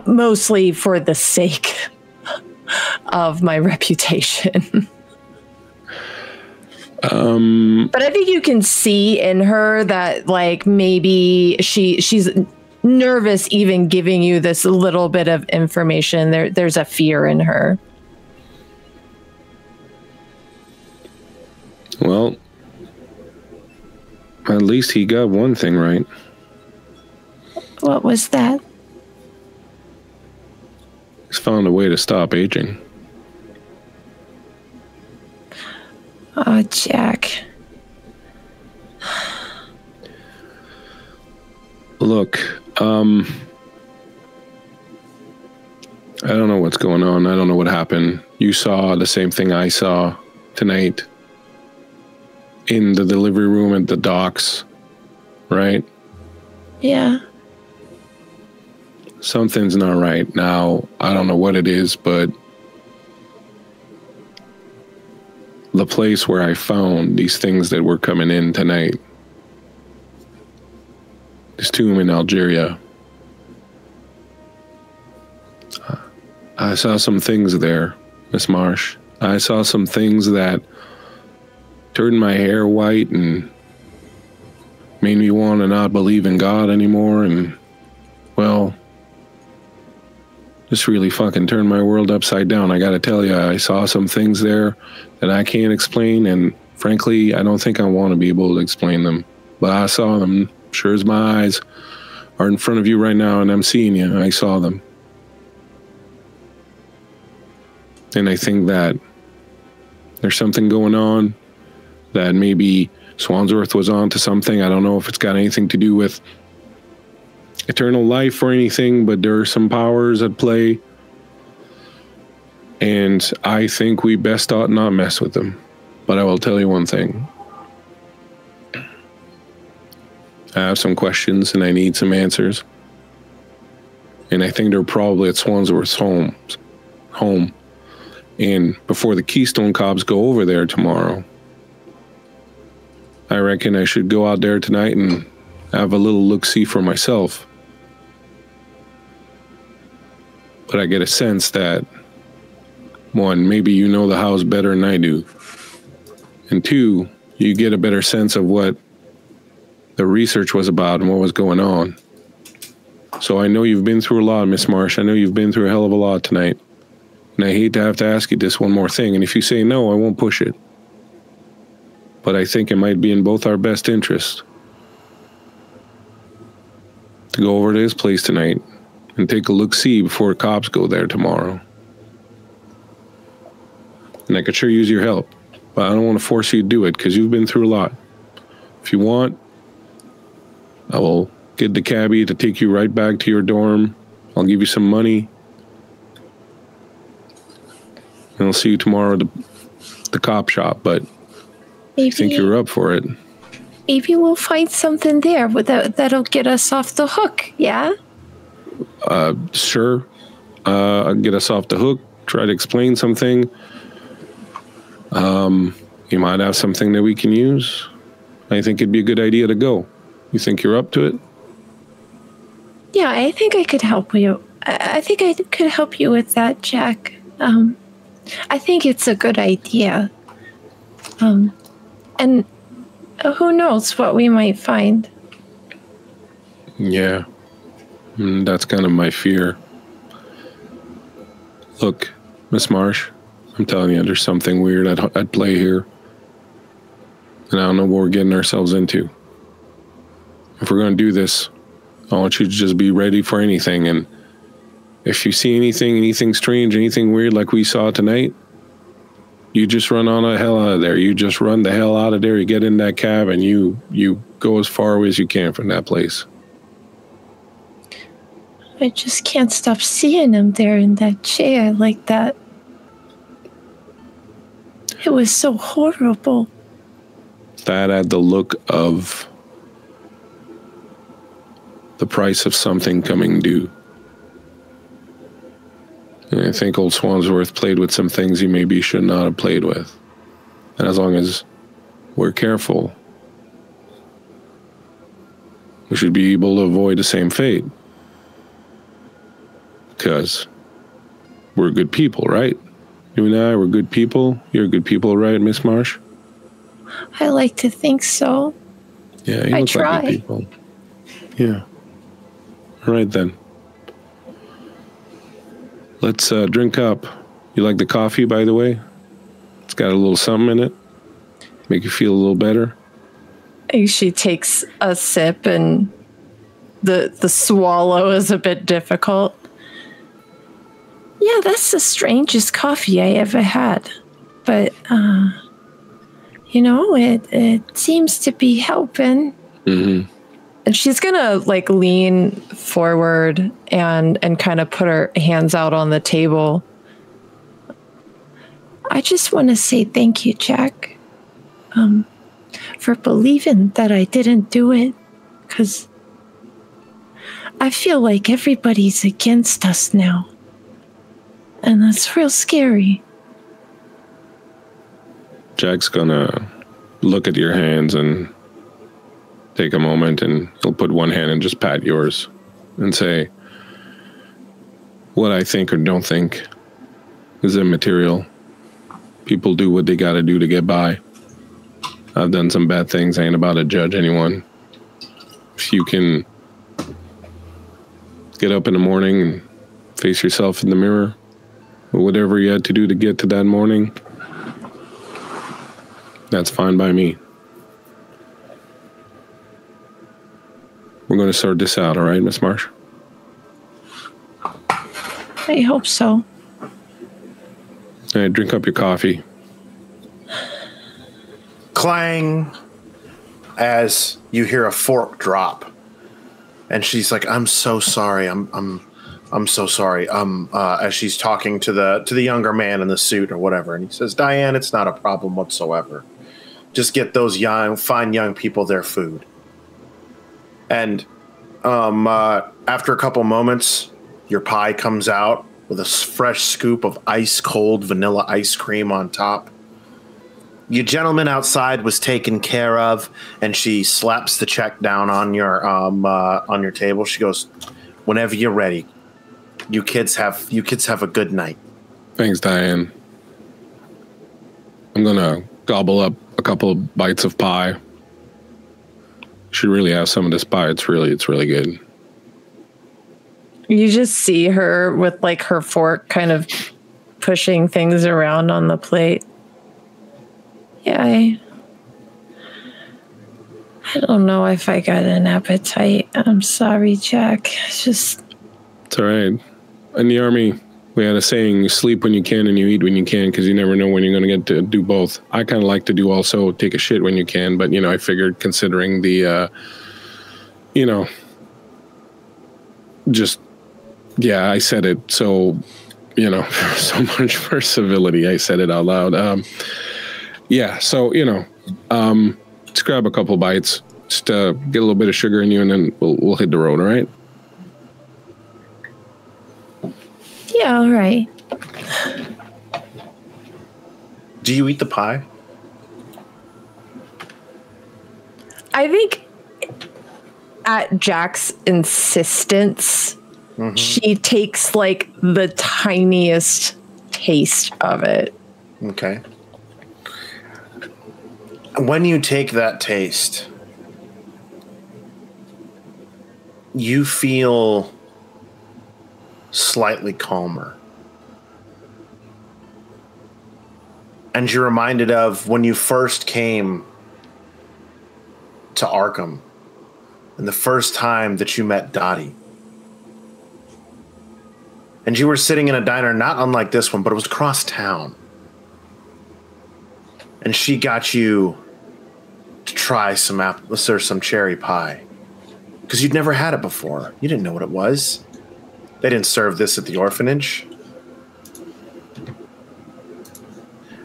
mostly for the sake of my reputation. But I think you can see in her that, like, maybe she's nervous even giving you this little bit of information. There's a fear in her. Well, at least he got one thing right. What was that? He's found a way to stop aging. Oh, Jack. Look, I don't know what's going on. I don't know what happened. You saw the same thing I saw tonight in the delivery room at the docks, right? Yeah. Something's not right. Now, I don't know what it is, but the place where I found these things that were coming in tonight, this tomb in Algeria, I saw some things there, Miss Marsh. I saw some things that turned my hair white and made me want to not believe in God anymore, and, well, just really fucking turned my world upside down. I gotta tell you, I saw some things there that I can't explain, and frankly, I don't think I want to be able to explain them. But I saw them, sure as my eyes are in front of you right now, and I'm seeing you. I saw them. And I think that there's something going on, that maybe Swansworth was on to something. I don't know if it's got anything to do with eternal life or anything, but there are some powers at play. And I think we best ought not mess with them. But I will tell you one thing. I have some questions and I need some answers. And I think they're probably at Swansworth's home. And before the Keystone Cops go over there tomorrow, I reckon I should go out there tonight and have a little look-see for myself. But I get a sense that, one, maybe you know the house better than I do. And two, you get a better sense of what the research was about and what was going on. So I know you've been through a lot, Miss Marsh. I know you've been through a hell of a lot tonight. And I hate to have to ask you this one more thing. And if you say no, I won't push it. But I think it might be in both our best interests to go over to his place tonight and take a look-see before cops go there tomorrow. And I could sure use your help, but I don't want to force you to do it because you've been through a lot. If you want, I will get the cabbie to take you right back to your dorm. I'll give you some money. And I'll see you tomorrow at the cop shop, but I think you're up for it. Maybe we'll find something there that'll get us off the hook, yeah? Sure. I'll get us off the hook, try to explain something. You might have something that we can use. I think it'd be a good idea to go. You think you're up to it? Yeah, I think I could help you. I think I could help you with that, Jack. I think it's a good idea. And who knows what we might find. Yeah. That's kind of my fear. Look, Miss Marsh, I'm telling you, there's something weird at play here. And I don't know what we're getting ourselves into. If we're going to do this, I want you to just be ready for anything. And if you see anything strange, anything weird like we saw tonight, you just run on the hell out of there. You just run the hell out of there. You get in that cab and you go as far away as you can from that place. I just can't stop seeing him there in that chair like that. It was so horrible. That had the look of the price of something coming due. And I think old Swansworth played with some things he maybe should not have played with. And as long as we're careful, we should be able to avoid the same fate. Because we're good people, right? You and I, we're good people. You're good people, right, Miss Marsh? I like to think so. Yeah, you look like good people. Yeah. All right, then. Let's drink up. You like the coffee, by the way? It's got a little something in it. Make you feel a little better. She takes a sip, and the swallow is a bit difficult. Yeah, that's the strangest coffee I ever had. But, it seems to be helping. Mm-hmm. And she's gonna lean forward and kind of put her hands out on the table. I just want to say thank you, Jack, for believing that I didn't do it, because I feel like everybody's against us now, and that's real scary. Jack's gonna look at your hands and take a moment, and he'll put one hand and just pat yours and say, what I think or don't think is immaterial. People do what they gotta do to get by. I've done some bad things. I ain't about to judge anyone. If you can get up in the morning and face yourself in the mirror, or whatever you had to do to get to that morning, that's fine by me. We're going to sort this out, all right, Miss Marsh? I hope so. All right, drink up your coffee. Clang, as you hear a fork drop, and she's like, "I'm so sorry. I'm so sorry." As she's talking to the younger man in the suit or whatever, and he says, "Diane, it's not a problem whatsoever. Just get those fine young people their food." And after a couple moments, your pie comes out with a fresh scoop of ice cold vanilla ice cream on top. Your gentleman outside was taken care of, and she slaps the check down on your table. She goes, "Whenever you're ready, you kids have a good night." Thanks, Diane. I'm gonna gobble up a couple of bites of pie. Should really have some of this pie. It's really good. You just see her with her fork kind of pushing things around on the plate. Yeah, I don't know if I got an appetite. I'm sorry, Jack. It's all right. In the Army, we had a saying, you sleep when you can and you eat when you can, because you never know when you're going to get to do both. I kind of like to do also take a shit when you can, but, I figured considering the, I said it. So, so much for civility. I said it out loud. Let's grab a couple bites, just get a little bit of sugar in you, and then we'll hit the road, all right? Yeah, all right. Do you eat the pie? I think at Jack's insistence, she takes the tiniest taste of it. Okay. When you take that taste, you feel slightly calmer. And you're reminded of when you first came to Arkham and the first time that you met Dottie. And you were sitting in a diner not unlike this one, but it was across town. And she got you to try some cherry pie. Because you'd never had it before. You didn't know what it was. They didn't serve this at the orphanage.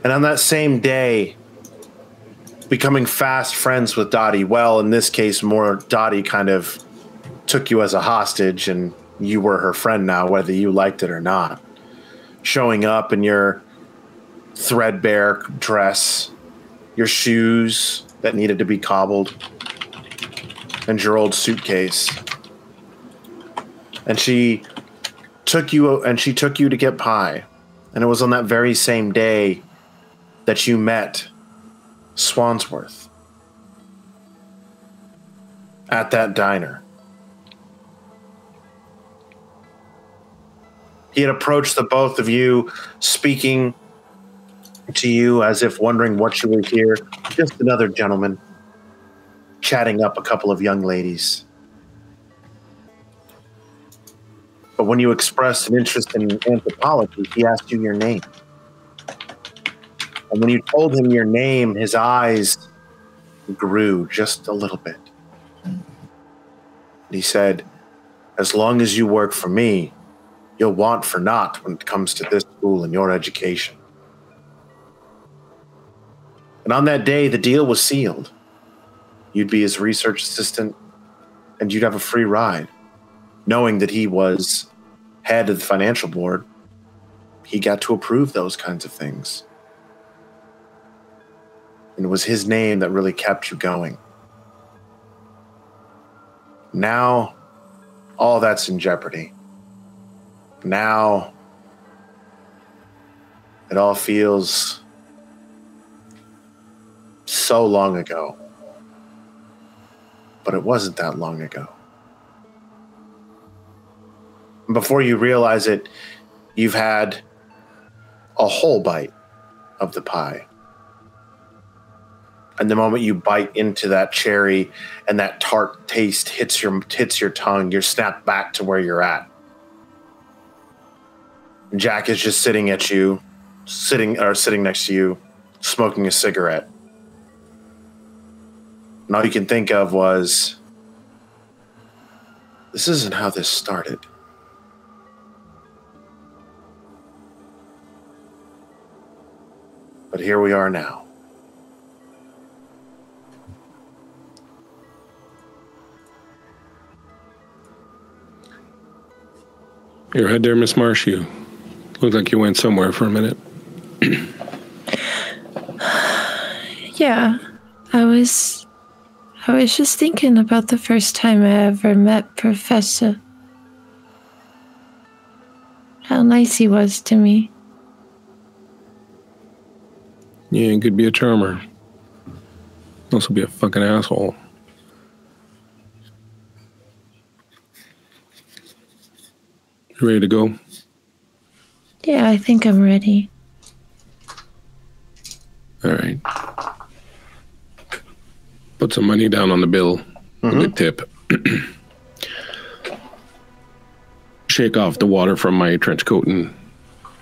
And on that same day, becoming fast friends with Dottie, well, in this case, more Dottie kind of took you as a hostage, and you were her friend now, whether you liked it or not. Showing up in your threadbare dress, your shoes that needed to be cobbled, and your old suitcase. And she took you to get pie. And it was on that very same day that you met Swansworth at that diner. He had approached the both of you, speaking to you as if wondering what you were here. Just another gentleman chatting up a couple of young ladies. But when you expressed an interest in anthropology, he asked you your name. And when you told him your name, his eyes grew just a little bit. And he said, as long as you work for me, you'll want for naught when it comes to this school and your education. And on that day, the deal was sealed. You'd be his research assistant, and you'd have a free ride. Knowing that he was head of the financial board, he got to approve those kinds of things. And it was his name that really kept you going. Now, all that's in jeopardy. Now, it all feels so long ago. But it wasn't that long ago. And before you realize it, you've had a whole bite of the pie. And the moment you bite into that cherry and that tart taste hits your tongue, you're snapped back to where you're at. Jack is just sitting next to you, smoking a cigarette. And all you can think of was, this isn't how this started. But here we are now. Your head there, Miss Marsh. You looked like you went somewhere for a minute. Yeah, I was just thinking about the first time I ever met Professor. How nice he was to me. Yeah, he could be a charmer. Also be a fucking asshole. You ready to go? Yeah, I think I'm ready. All right. Put some money down on the bill. A good tip. Shake off the water from my trench coat and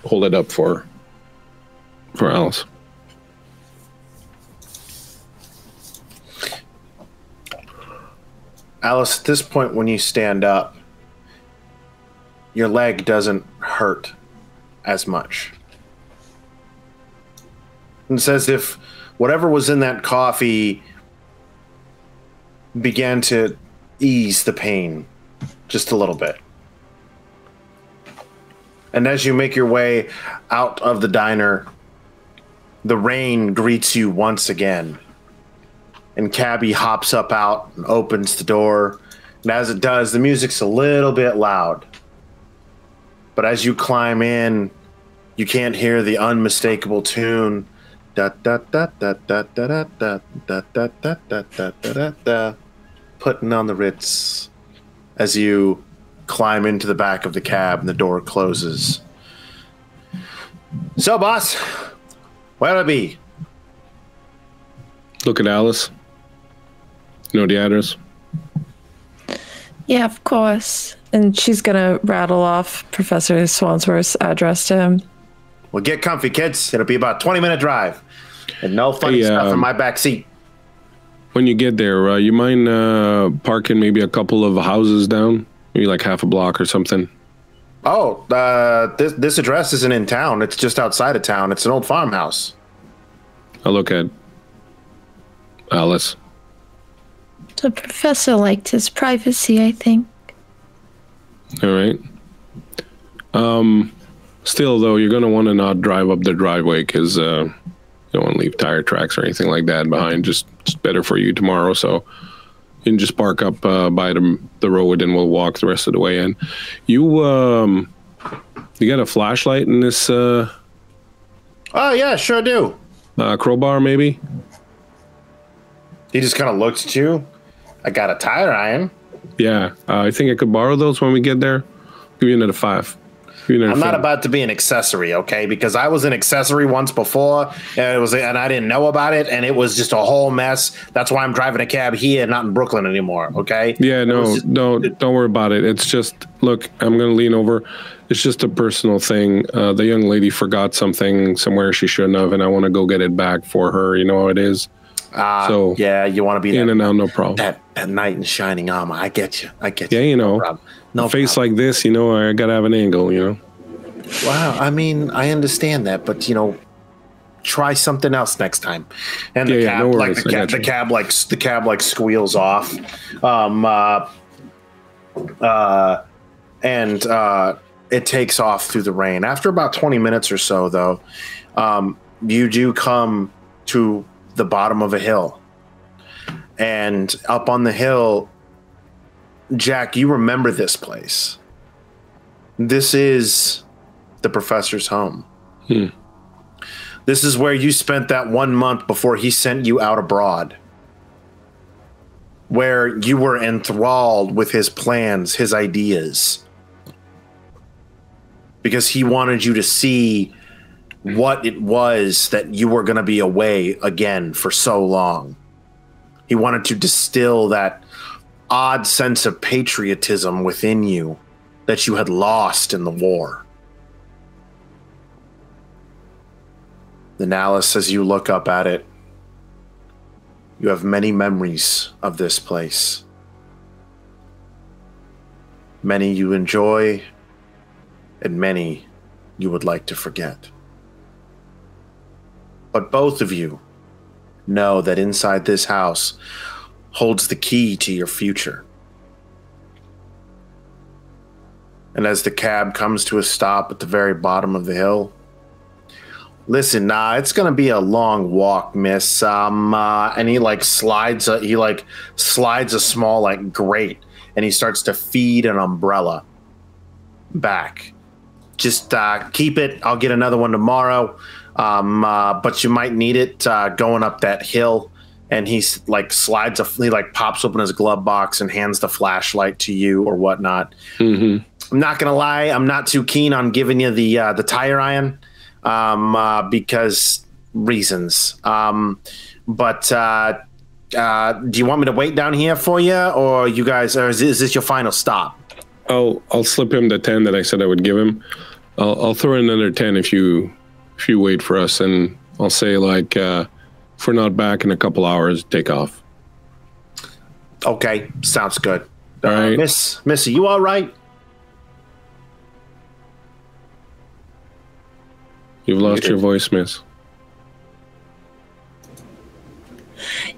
hold it up for Alice. Alice, at this point when you stand up, your leg doesn't hurt as much. It's as if whatever was in that coffee began to ease the pain just a little bit. And as you make your way out of the diner, the rain greets you once again. And Cabby hops up out and opens the door. And as it does, the music's a little bit loud. But as you climb in, you can't hear the unmistakable tune. Da da da da da da da da da da da da da da. Putting on the Ritz as you climb into the back of the cab and the door closes. So, boss, where'll I be? Look at Alice. You know the address? Yeah, of course. And she's gonna rattle off Professor Swansworth's address to him. Well, get comfy, kids. It'll be about a 20-minute drive. And no funny stuff in my back seat. When you get there, you mind parking maybe a couple of houses down? Maybe like half a block or something? Oh, this address isn't in town. It's just outside of town. It's an old farmhouse. I'll look at Alice. The professor liked his privacy, I think. All right. Still, though, you're going to want to not drive up the driveway because you don't want to leave tire tracks or anything like that behind. Just better for you tomorrow. So you can just park up by the road and we'll walk the rest of the way in. You got a flashlight in this? Oh, yeah, sure do. Crowbar, maybe? He just kind of looks at you. I got a tire iron. Yeah, I think I could borrow those when we get there. Give you another 5. I'm not about to be an accessory, okay? Because I was an accessory once before, and I didn't know about it, and it was just a whole mess. That's why I'm driving a cab here, not in Brooklyn anymore, okay? Yeah, no, don't worry about it. It's just, look, I'm going to lean over. It's just a personal thing. The young lady forgot something somewhere she shouldn't have, and I want to go get it back for her. You know how it is. So yeah, you want to be in and out, no problem. That knight in shining armor. I get you. Yeah, you know, no face problem. like this, you know, I gotta have an angle, you know. Wow, I mean, I understand that, but you know, try something else next time. And the cab, no like worries, the cab squeals off, and it takes off through the rain. After about 20 minutes or so, though, you do come to the bottom of a hill, and up on the hill, Jack, you remember this place. This is the professor's home. This is where you spent that 1 month before he sent you out abroad, where you were enthralled with his plans, his ideas, because he wanted you to see what it was that you were going to be away again for so long. He wanted to distill that odd sense of patriotism within you that you had lost in the war. Then Alice, as you look up at it, you have many memories of this place. Many you enjoy, and many you would like to forget. But both of you know that inside this house holds the key to your future. And as the cab comes to a stop at the very bottom of the hill, listen, it's gonna be a long walk, miss. And he slides a small grate, and he starts to feed an umbrella back. Just keep it. I'll get another one tomorrow. But you might need it going up that hill. And he pops open his glove box and hands the flashlight to you or whatnot. Mm-hmm. I'm not gonna lie, I'm not too keen on giving you the tire iron because reasons. But do you want me to wait down here for you, or you guys? Or is this your final stop? I'll slip him the 10 that I said I would give him. I'll throw in another 10 if you wait for us, and I'll say if we're not back in a couple hours, take off. Okay, sounds good. All right, Missy, you all right? You've lost your voice, miss.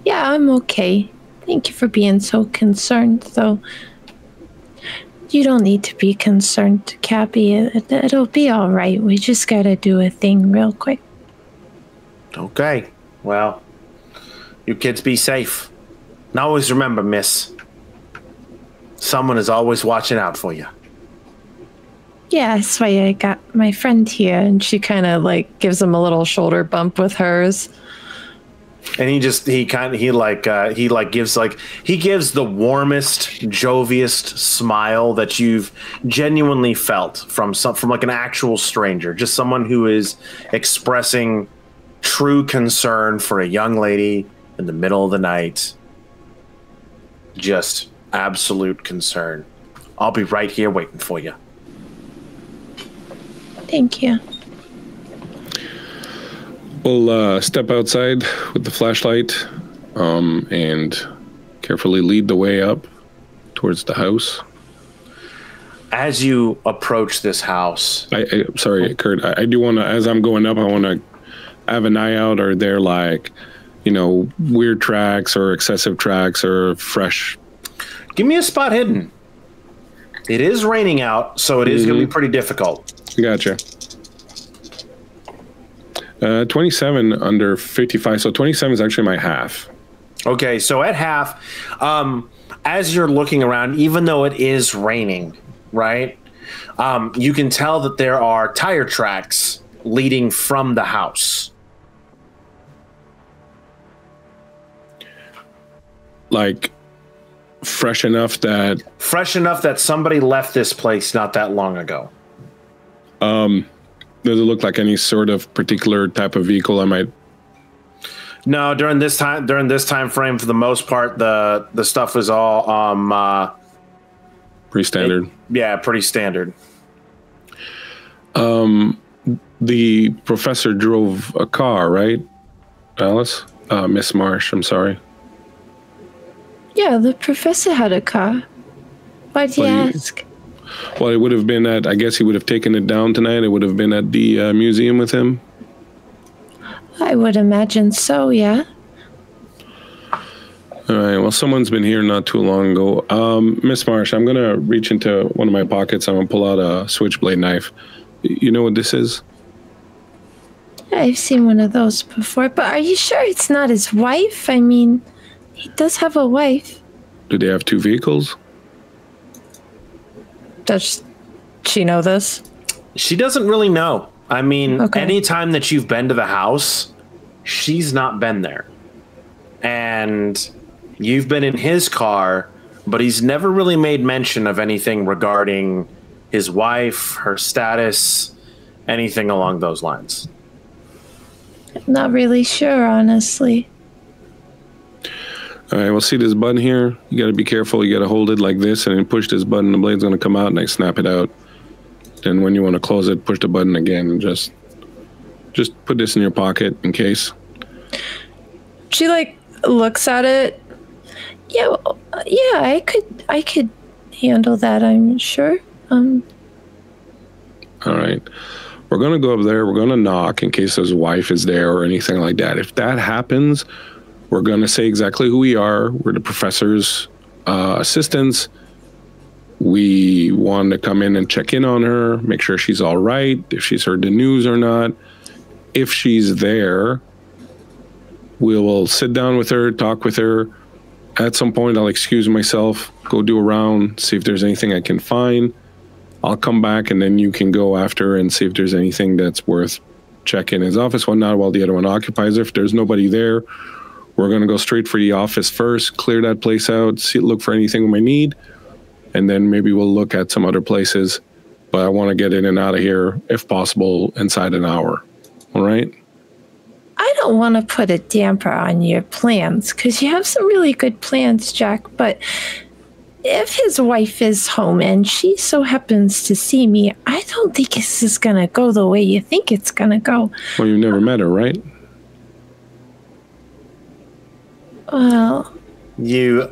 Yeah, I'm okay. Thank you for being so concerned, though. You don't need to be concerned, Cappy. It'll be all right. We just gotta do a thing real quick. Okay. Well, you kids be safe. And always remember, miss, someone is always watching out for you. Yeah, that's why I got my friend here, and she kind of gives him a little shoulder bump with hers. And he gives the warmest, joviest smile that you've genuinely felt from an actual stranger, just someone who is expressing true concern for a young lady in the middle of the night. Just absolute concern. I'll be right here waiting for you. Thank you. We'll step outside with the flashlight and carefully lead the way up towards the house. As you approach this house... Sorry, Kurt. I do want to, as I'm going up, I want to have an eye out. Are there weird tracks or excessive tracks or fresh? Give me a spot hidden. It is raining out, so it is going to be pretty difficult. Gotcha. 27 under 55, so 27 is actually my half. Okay, so at half, as you're looking around, even though it is raining, right, you can tell that there are tire tracks leading from the house. like fresh enough that somebody left this place not that long ago. Does it look like any sort of particular type of vehicle I might? No, during this time frame, for the most part, the stuff is all Pretty standard. Pretty standard. The professor drove a car, right, Alice? Miss Marsh, I'm sorry. Yeah, the professor had a car. Why'd you ask? Well, it would have been at, I guess he would have taken it down tonight. It would have been at the museum with him. I would imagine so, yeah. All right, well, someone's been here not too long ago. Miss Marsh, I'm going to reach into one of my pockets. I'm going to pull out a switchblade knife. You know what this is? I've seen one of those before, but are you sure it's not his wife? I mean, he does have a wife. Do they have two vehicles? Does she know this? She doesn't really know. I mean, anytime that you've been to the house, she's not been there. And you've been in his car, but he's never really made mention of anything regarding his wife, her status, anything along those lines. Not really sure, honestly. All right, well, see this button here? You got to be careful. You got to hold it like this and then push this button. The blade's going to come out and I snap it out. Then when you want to close it, push the button again and just put this in your pocket in case. She like looks at it. Yeah, I could handle that, I'm sure. All right. We're going to go up there. We're going to knock in case his wife is there or anything like that. If that happens, we're going to say exactly who we are. We're the professor's assistants. We want to come in and check in on her, make sure she's all right, if she's heard the news or not. If she's there, we will sit down with her, talk with her. At some point, I'll excuse myself, go do a round, see if there's anything I can find. I'll come back, and then you can go after and see if there's anything that's worth checking his office, whatnot, while the other one occupies it. If there's nobody there, we're going to go straight for the office first, clear that place out, look for anything we might need, and then maybe we'll look at some other places. But I want to get in and out of here, if possible, inside an hour. All right? I don't want to put a damper on your plans, because you have some really good plans, Jack, but if his wife is home and she so happens to see me, I don't think this is going to go the way you think it's going to go. Well, you've never met her, right? Well, you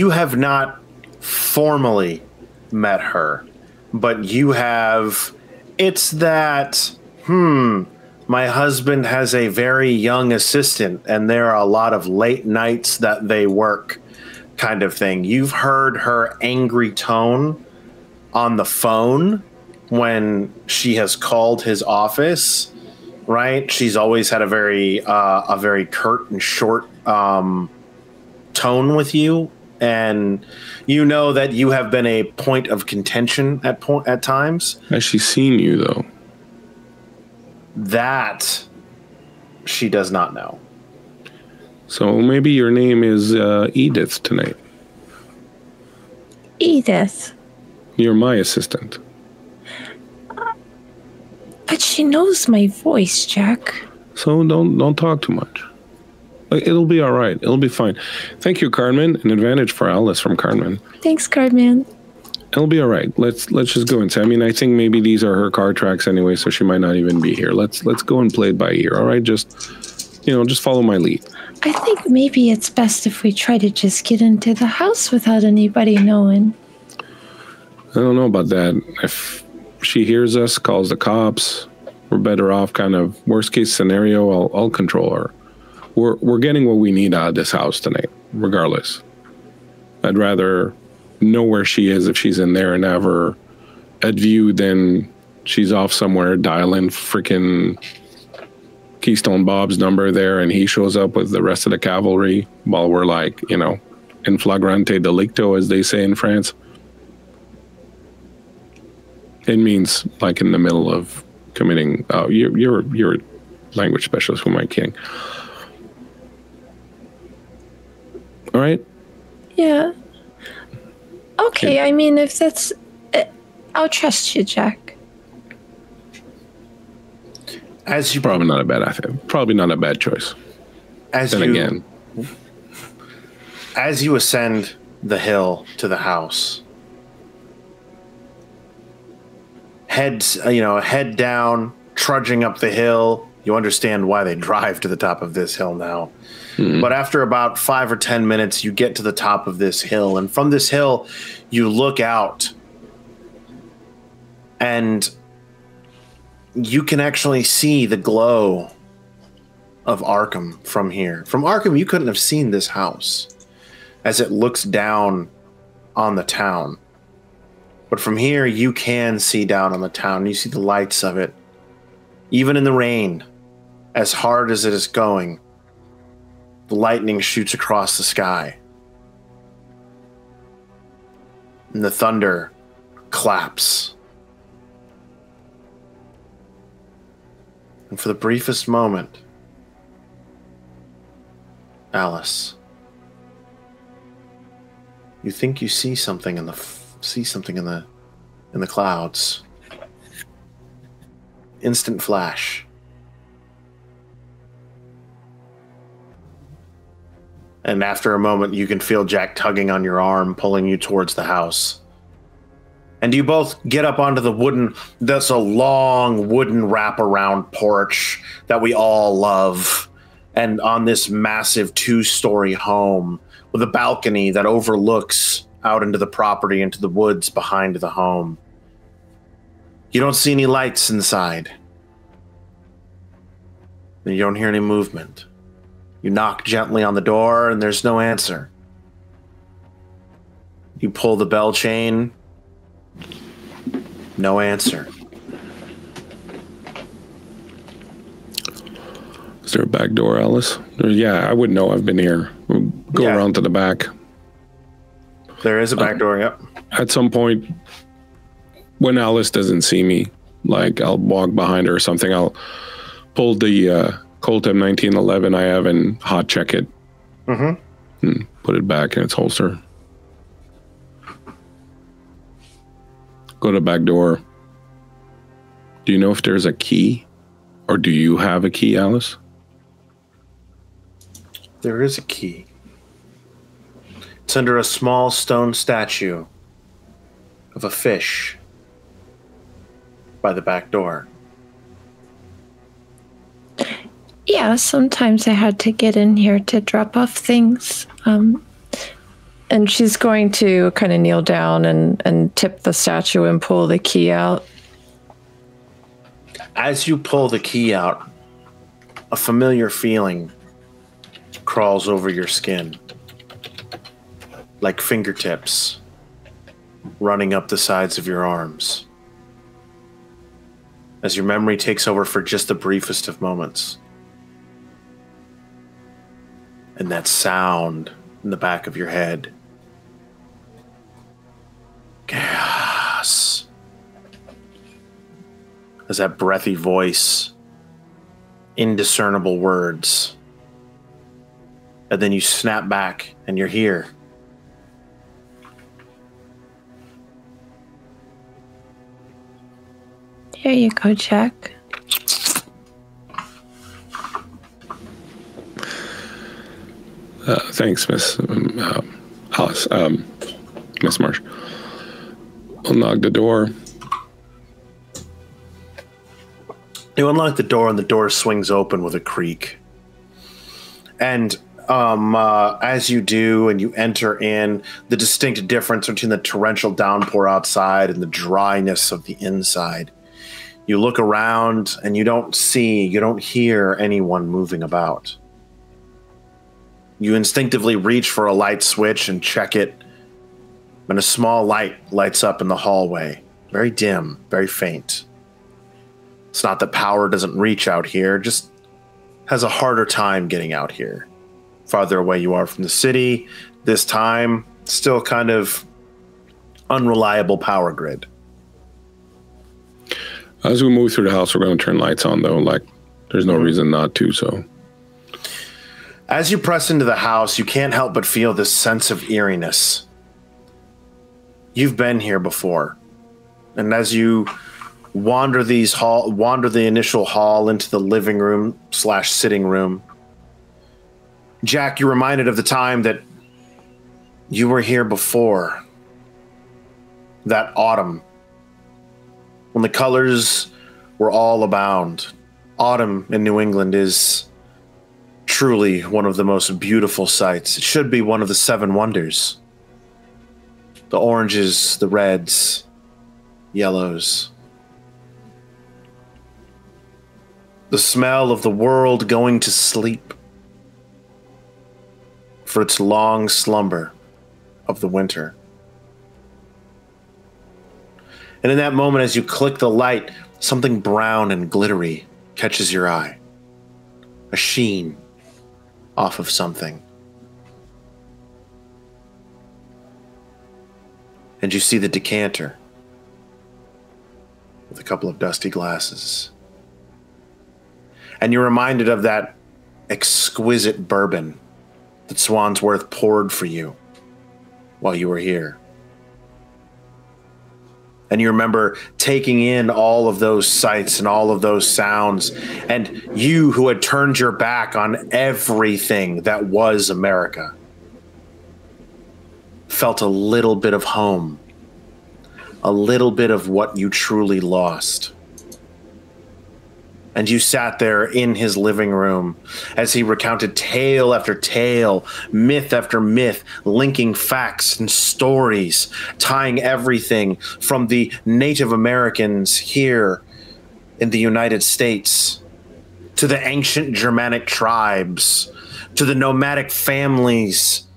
have not formally met her, but you have. It's that, my husband has a very young assistant, and there are a lot of late nights that they work kind of thing. You've heard her angry tone on the phone when she has called his office, right? She's always had a very curt and short tone with you, and you know that you have been a point of contention at times. Has she seen you, though? That she does not know. So maybe your name is Edith tonight. Edith. You're my assistant. But she knows my voice, Jack. So don't talk too much. It'll be all right. It'll be fine. Thank you, Carmen. An advantage for Alice from Carmen. Thanks, Cardman. It'll be all right. Let's just go and say. I mean, I think maybe these are her car tracks anyway, so she might not even be here. Let's go and play it by ear. All right, just follow my lead. I think maybe it's best if we try to just get into the house without anybody knowing. I don't know about that. If she hears us, calls the cops, we're better off kind of worst case scenario, I'll control her. We're getting what we need out of this house tonight, regardless. I'd rather know where she is if she's in there and have her at view than she's off somewhere dialing freaking Keystone Bob's number there and he shows up with the rest of the cavalry while we're like, in flagrante delicto, as they say in France. It means like in the middle of committing. Oh, you're a language specialist. Who am I kidding? All right. Yeah. Okay, I mean, if that's... I'll trust you, Jack. As you Probably not a bad choice. Again, as you ascend the hill to the house, head down, trudging up the hill. You understand why they drive to the top of this hill now. But after about 5 or 10 minutes, you get to the top of this hill. And from this hill, you look out. And you can actually see the glow of Arkham from here. From Arkham, you couldn't have seen this house as it looks down on the town. But from here, you can see down on the town. You see the lights of it. Even in the rain, as hard as it is going, the lightning shoots across the sky. And the thunder claps. And for the briefest moment, Alice, you think you see something in the clouds. Instant flash. And after a moment, you can feel Jack tugging on your arm, pulling you towards the house. And you both get up onto that's a long wooden wraparound porch that we all love. And on this massive 2-story home with a balcony that overlooks out into the property, into the woods behind the home. You don't see any lights inside. And you don't hear any movement. You knock gently on the door and there's no answer. You pull the bell chain. No answer. Is there a back door, Alice? Yeah, I wouldn't know. I've been here. We'll go around to the back. There is a back door, yep. At some point, when Alice doesn't see me, like I'll walk behind her or something, I'll pull the Colt M1911 I have and hot check it. And put it back in its holster. Go to the back door. Do you know if there's a key? Or do you have a key, Alice? There is a key. It's under a small stone statue of a fish by the back door. Yeah, sometimes I had to get in here to drop off things. And she's going to kind of kneel down and tip the statue and pull the key out. As you pull the key out, a familiar feeling crawls over your skin, like fingertips running up the sides of your arms. As your memory takes over for just the briefest of moments. And that sound in the back of your head. Chaos. As that breathy voice, indiscernible words. And then you snap back and you're here. Here you go, Jack. Thanks, Miss Alice. Miss Marsh. Unlock the door. You unlock the door and the door swings open with a creak. And as you do and you enter in, the distinct difference between the torrential downpour outside and the dryness of the inside. You look around and you don't hear anyone moving about. You instinctively reach for a light switch and check it, and a small light lights up in the hallway. Very dim, very faint. It's not that power doesn't reach out here, just has a harder time getting out here. Farther away you are from the city, this time, still kind of unreliable power grid. As we move through the house, we're going to turn lights on, though. Like, there's no reason not to, so. As you press into the house, you can't help but feel this sense of eeriness. You've been here before. And as you wander the initial hall into the living room / sitting room, Jack, you're reminded of the time that you were here before. That autumn, when the colors were all abound. Autumn in New England is truly one of the most beautiful sights. It should be one of the 7 wonders. The oranges, the reds, yellows. The smell of the world going to sleep for its long slumber of the winter. And in that moment, as you click the light, something brown and glittery catches your eye. A sheen off of something. And you see the decanter with a couple of dusty glasses. And you're reminded of that exquisite bourbon that Swansworth poured for you while you were here. And you remember taking in all of those sights and all of those sounds. And you who had turned your back on everything that was America felt a little bit of home, a little bit of what you truly lost. And you sat there in his living room as he recounted tale after tale, myth after myth, linking facts and stories, tying everything from the Native Americans here in the United States to the ancient Germanic tribes, to the nomadic families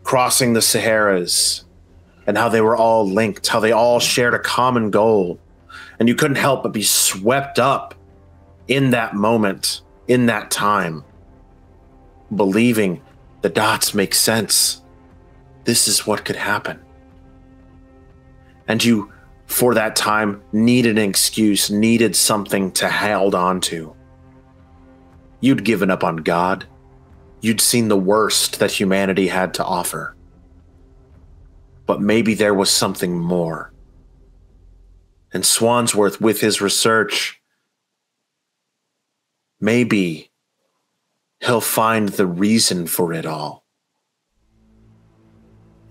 crossing the Saharas, and how they were all linked, how they all shared a common goal. And you couldn't help but be swept up in that moment, in that time, believing the dots make sense. This is what could happen. And you, for that time, needed an excuse, needed something to hold on to. You'd given up on God. You'd seen the worst that humanity had to offer. But maybe there was something more. And Swansworth, with his research, maybe he'll find the reason for it all.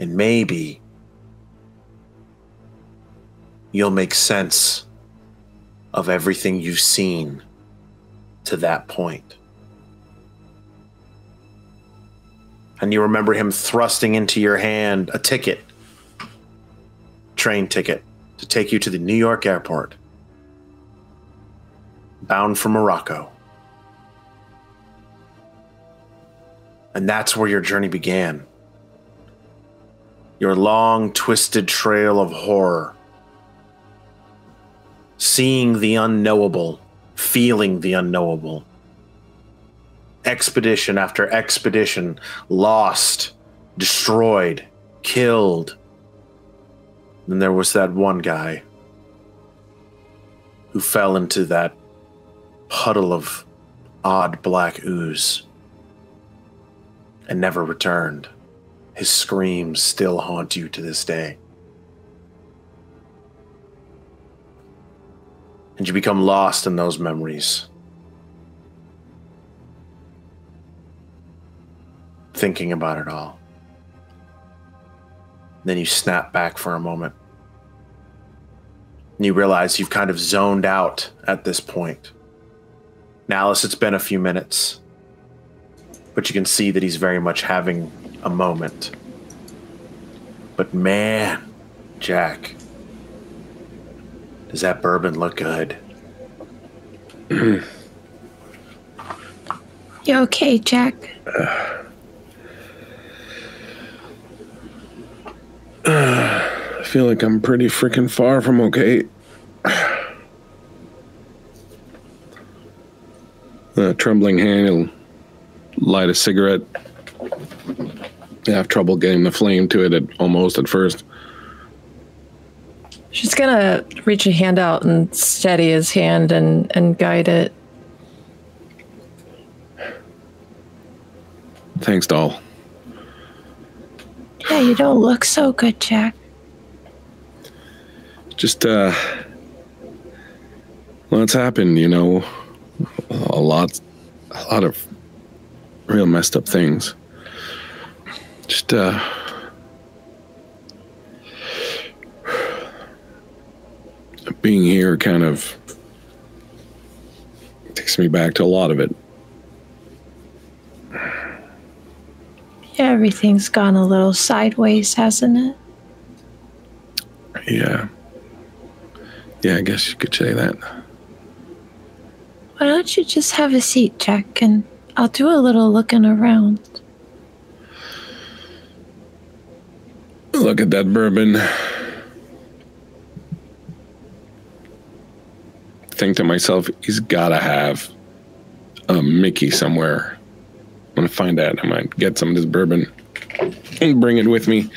And maybe you'll make sense of everything you've seen to that point. And you remember him thrusting into your hand a ticket, train ticket, to take you to the New York airport, bound for Morocco. And that's where your journey began. Your long, twisted trail of horror. Seeing the unknowable, feeling the unknowable. Expedition after expedition, lost, destroyed, killed. And there was that one guy who fell into that puddle of odd black ooze and never returned. His screams still haunt you to this day. And you become lost in those memories, thinking about it all. Then you snap back for a moment. And you realize you've kind of zoned out at this point. Now, Alice, it's been a few minutes, but you can see that he's very much having a moment. But man, Jack, does that bourbon look good? You okay, Jack? I feel like I'm pretty freaking far from okay. The trembling hand will light a cigarette. I have trouble getting the flame to it almost at first. She's gonna reach a hand out and steady his hand and guide it. Thanks, doll. Yeah, you don't look so good, Jack. Just, what's happened, you know? A lot of real messed up things. Just, being here kind of takes me back to a lot of it. Yeah, everything's gone a little sideways, hasn't it? Yeah. Yeah, I guess you could say that. Why don't you just have a seat, Jack, and I'll do a little looking around. Look at that bourbon. Think to myself, he's gotta have a Mickey somewhere. I'm gonna find that. I might get some of this bourbon and bring it with me.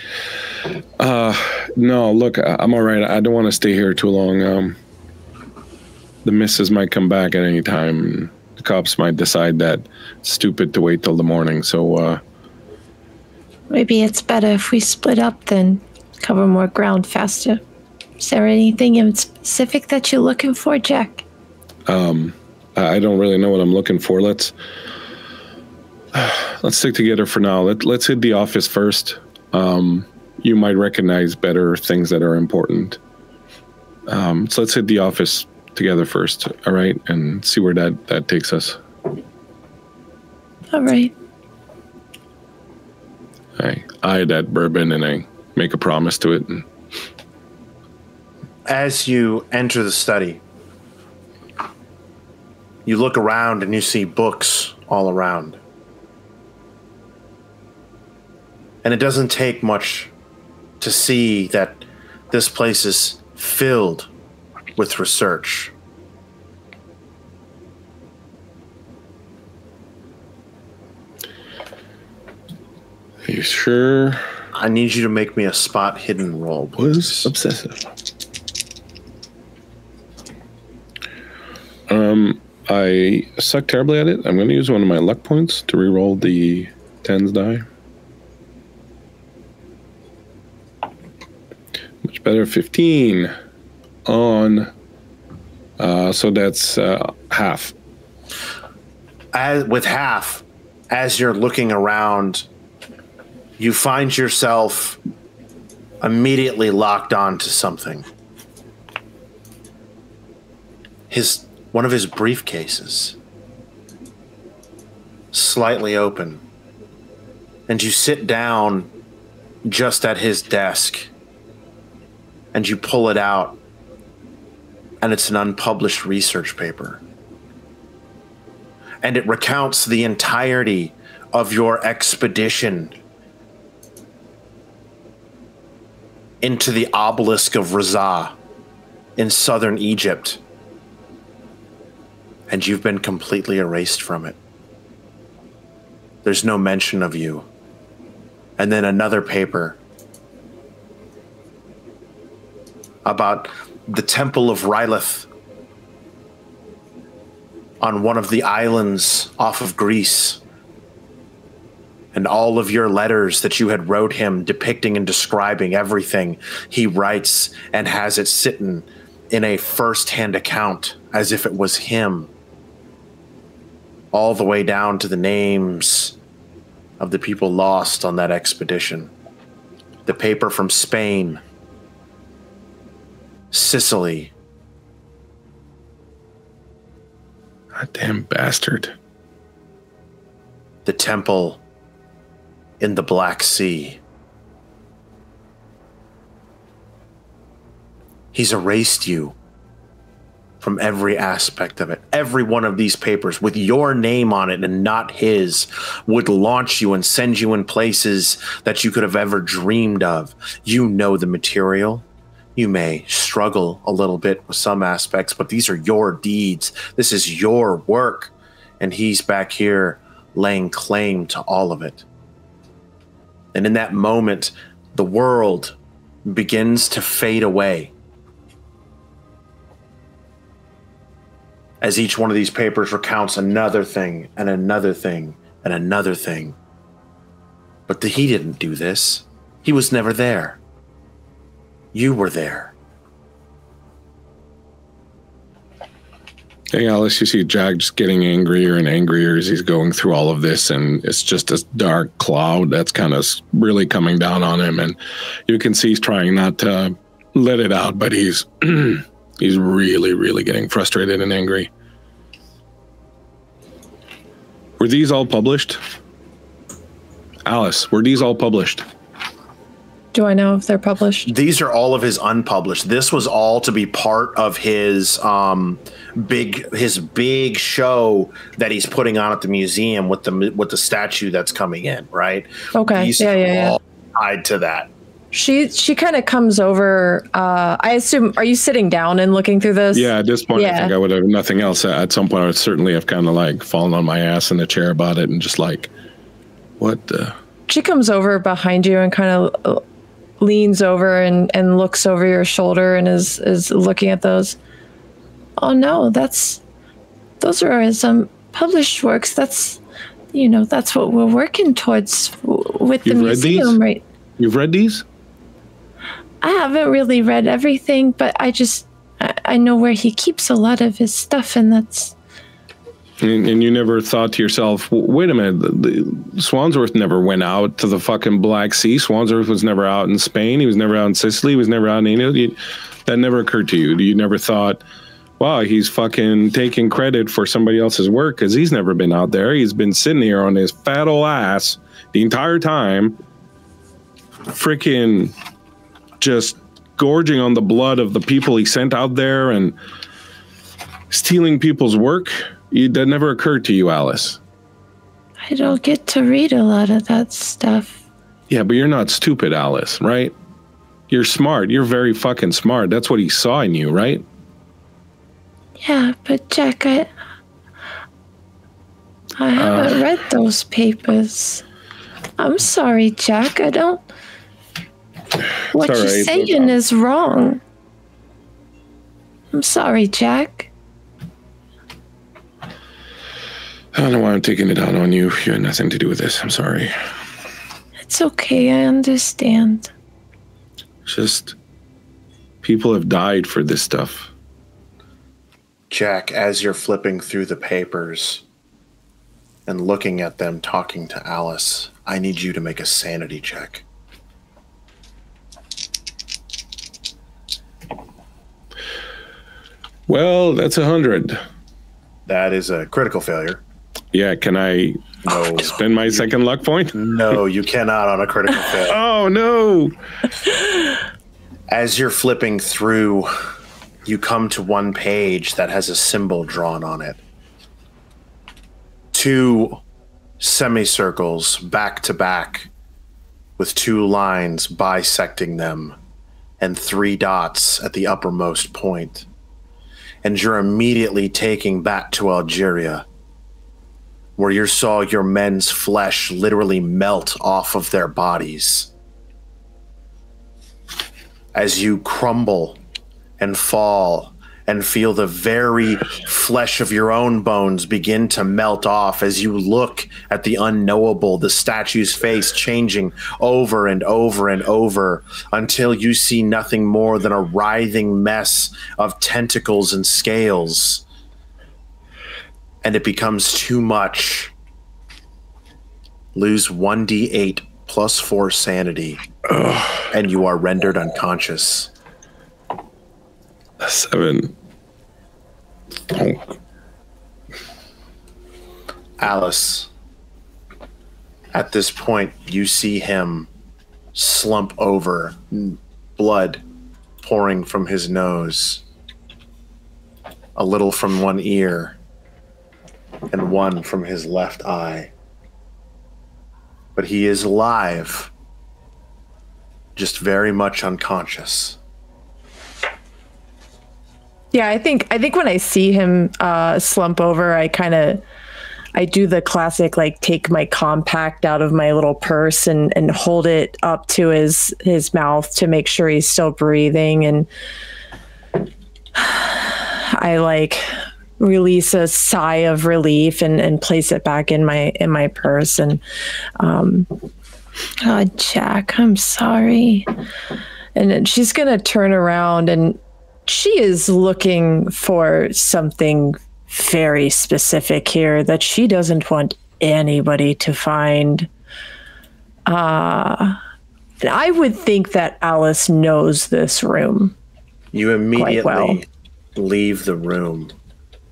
No, look, I'm all right. I don't want to stay here too long. The missus might come back at any time. The cops might decide that it's stupid to wait till the morning. So, Maybe it's better if we split up, then cover more ground faster. Is there anything in specific that you're looking for, Jack? I don't really know what I'm looking for. Let's stick together for now. Let's hit the office first. You might recognize better things that are important. So let's hit the office together first, all right? And see where that takes us. All right. I eye that bourbon and I make a promise to it. As you enter the study, you look around and you see books all around. And it doesn't take much to see that this place is filled with research. Are you sure? I need you to make me a spot hidden roll. Was obsessive. I suck terribly at it. I'm going to use one of my luck points to re-roll the 10s die. Much better. 15 on. So that's half. With half, as you're looking around, you find yourself immediately locked on to something. One of his briefcases, slightly open, and you sit down just at his desk, and you pull it out, and it's an unpublished research paper. And it recounts the entirety of your expedition into the obelisk of Rizah in southern Egypt. And you've been completely erased from it. There's no mention of you. And then another paper about the Temple of Rylith on one of the islands off of Greece. And all of your letters that you had wrote him depicting and describing everything he writes and has it sitting in a first-hand account as if it was him. All the way down to the names of the people lost on that expedition. The paper from Spain, Sicily. That damn bastard. The temple in the Black Sea. He's erased you from every aspect of it. Every one of these papers with your name on it and not his would launch you and send you in places that you could have ever dreamed of. You know the material. You may struggle a little bit with some aspects, but these are your deeds. This is your work. And he's back here laying claim to all of it. And in that moment, the world begins to fade away. As each one of these papers recounts another thing and another thing and another thing But he didn't do this. He was never there. You were there. Hey, Alice, you see Jack just getting angrier and angrier as he's going through all of this, and it's just this dark cloud that's kind of really coming down on him, and you can see he's trying not to let it out, but he's he's really, really getting frustrated and angry. Were these all published? Alice, were these all published? Do I know if they're published? These are all of his unpublished. This was all to be part of his big show that he's putting on at the museum with the statue that's coming in, right? Okay. These are all tied to that. She kind of comes over. I assume, are you sitting down and looking through this? Yeah, at this point, I think I would have nothing else. At some point, I would certainly have kind of like fallen on my ass in the chair about it and just like, what the? She comes over behind you and kind of leans over and looks over your shoulder and is looking at those. Oh no, those are his published works. That's what we're working towards with the museum, right? You've read these? I haven't really read everything, but I know where he keeps a lot of his stuff, and that's. And you never thought to yourself, wait a minute, the Swansworth never went out to the fucking Black Sea. Swansworth was never out in Spain. He was never out in Sicily. He was never out in England. That never occurred to you. You never thought, wow, he's fucking taking credit for somebody else's work because he's never been out there. He's been sitting here on his fat old ass the entire time, freaking just gorging on the blood of the people he sent out there and stealing people's work. That never occurred to you, Alice. I don't get to read a lot of that stuff. Yeah, but you're not stupid, Alice, right? You're smart. You're very fucking smart. That's what he saw in you, right? Yeah, but Jack, I haven't read those papers. I'm sorry, Jack. I don't... What you're saying is wrong. I'm sorry, Jack. I don't know why I'm taking it out on you. You had nothing to do with this. I'm sorry. It's okay. I understand. Just people have died for this stuff. Jack, as you're flipping through the papers and looking at them, talking to Alice, I need you to make a sanity check. Well, that's 100. That is a critical failure. Yeah, can I spend my second luck point? No, you cannot on a critical failure. Oh, no. As you're flipping through, you come to one page that has a symbol drawn on it. 2 semicircles back to back with 2 lines bisecting them and 3 dots at the uppermost point. And you're immediately taken back to Algeria, where you saw your men's flesh literally melt off of their bodies. As you crumble and fall and feel the very flesh of your own bones begin to melt off as you look at the unknowable, the statue's face changing over and over and over until you see nothing more than a writhing mess of tentacles and scales. And it becomes too much. Lose 1d8 plus 4 sanity, and you are rendered unconscious. 7. Oh. Alice, at this point, you see him slump over, blood pouring from his nose, a little from one ear, and one from his left eye. But he is alive, just very much unconscious. Yeah, I think when I see him slump over, I do the classic, like, take my compact out of my little purse and hold it up to his mouth to make sure he's still breathing. And I, like, release a sigh of relief and place it back in my purse. And Oh, Jack, I'm sorry. And then she's going to turn around, and she is looking for something very specific here that she doesn't want anybody to find. I would think that Alice knows this room. You immediately well. leave the room,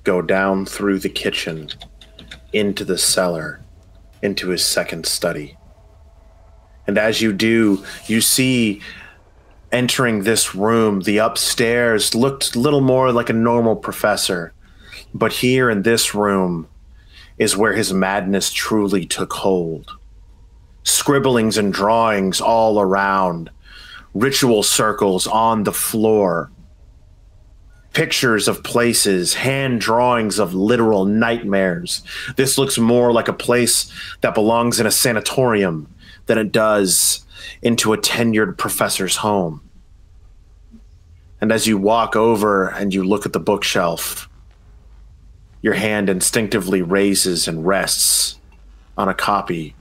go down through the kitchen, into the cellar, into his second study. And as you do, you see entering this room, the upstairs looked a little more like a normal professor. But here in this room is where his madness truly took hold. Scribblings and drawings all around, ritual circles on the floor, pictures of places, hand drawings of literal nightmares. This looks more like a place that belongs in a sanatorium than it does into a tenured professor's home. And as you walk over and you look at the bookshelf, your hand instinctively raises and rests on a copy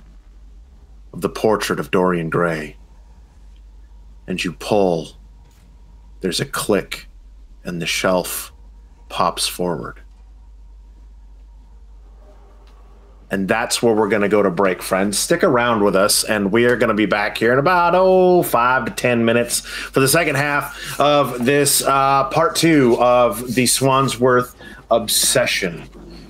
of the portrait of Dorian Gray. And you pull, there's a click, and the shelf pops forward. And that's where we're going to go to break, friends. Stick around with us, and we are going to be back here in about 5 to 10 minutes for the second half of this part 2 of the Swansworth obsession.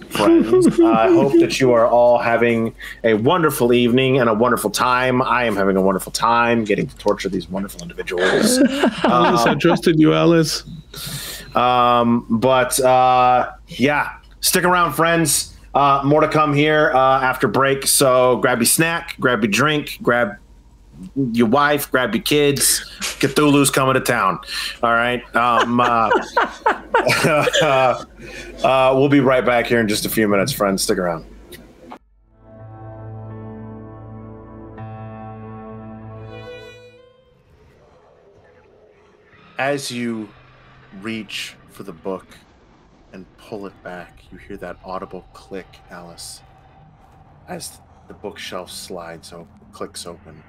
Friends, I hope that you are all having a wonderful evening and a wonderful time. I am having a wonderful time getting to torture these wonderful individuals. Alice, I trusted you, Alice. Yeah, stick around, friends. More to come here after break. So grab your snack, grab your drink, grab your wife, grab your kids. Cthulhu's coming to town. All right. We'll be right back here in just a few minutes, friends. Stick around. As you reach for the book and pull it back, you hear that audible click, Alice, as the bookshelf clicks open.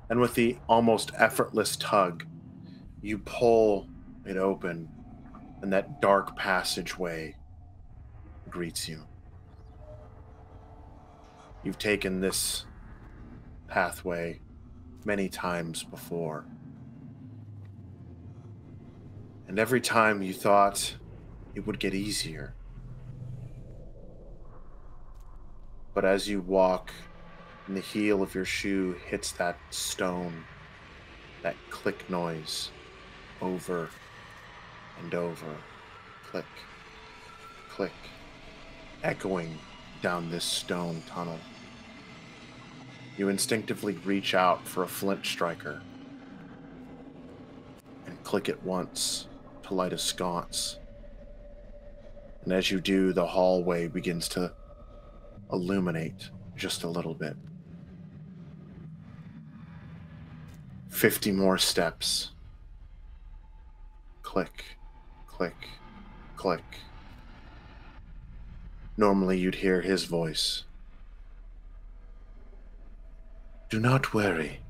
And with the almost effortless tug, you pull it open, and that dark passageway greets you. You've taken this pathway many times before. And every time you thought it would get easier. But as you walk and the heel of your shoe hits that stone, that click noise over and over, click, click, echoing down this stone tunnel. You instinctively reach out for a flint striker and click it once to light a sconce. And as you do, the hallway begins to illuminate just a little bit. 50 more steps. Click, click, click. Normally you'd hear his voice. Do not worry.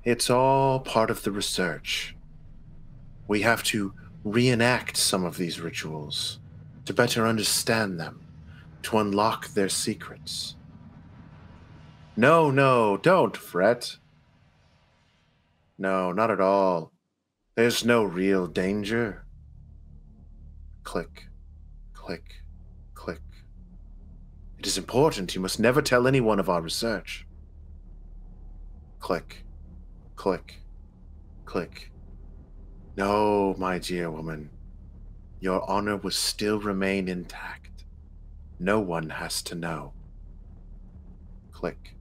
It's all part of the research. We have to reenact some of these rituals to better understand them, to unlock their secrets. No, don't fret. No, not at all. There's no real danger. Click, click, click. It is important. You must never tell anyone of our research. Click, click, click. No, my dear woman. Your honor will still remain intact. No one has to know. Click,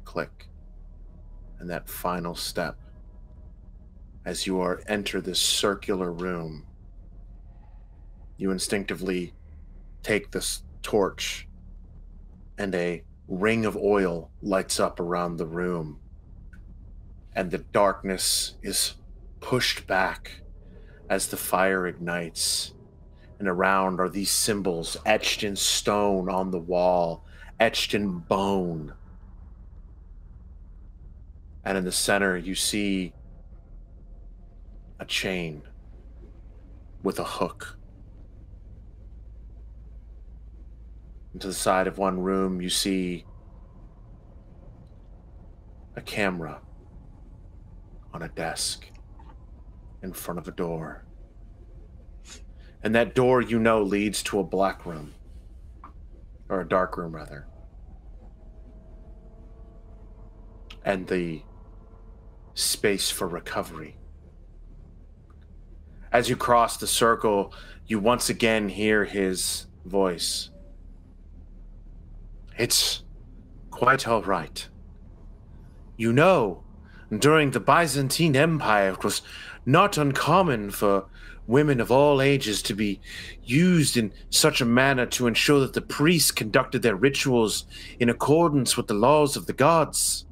click. And that final step. As you enter this circular room, you instinctively take this torch, and a ring of oil lights up around the room, and the darkness is pushed back as the fire ignites, and around are these symbols etched in stone on the wall, etched in bone. And in the center, you see a chain with a hook. And to the side of one room, you see a camera on a desk in front of a door. And that door, you know, leads to a black room. Or a dark room, rather. And the space for recovery. As you cross the circle, you once again hear his voice. It's quite all right. You know, during the Byzantine Empire, it was not uncommon for women of all ages to be used in such a manner to ensure that the priests conducted their rituals in accordance with the laws of the gods.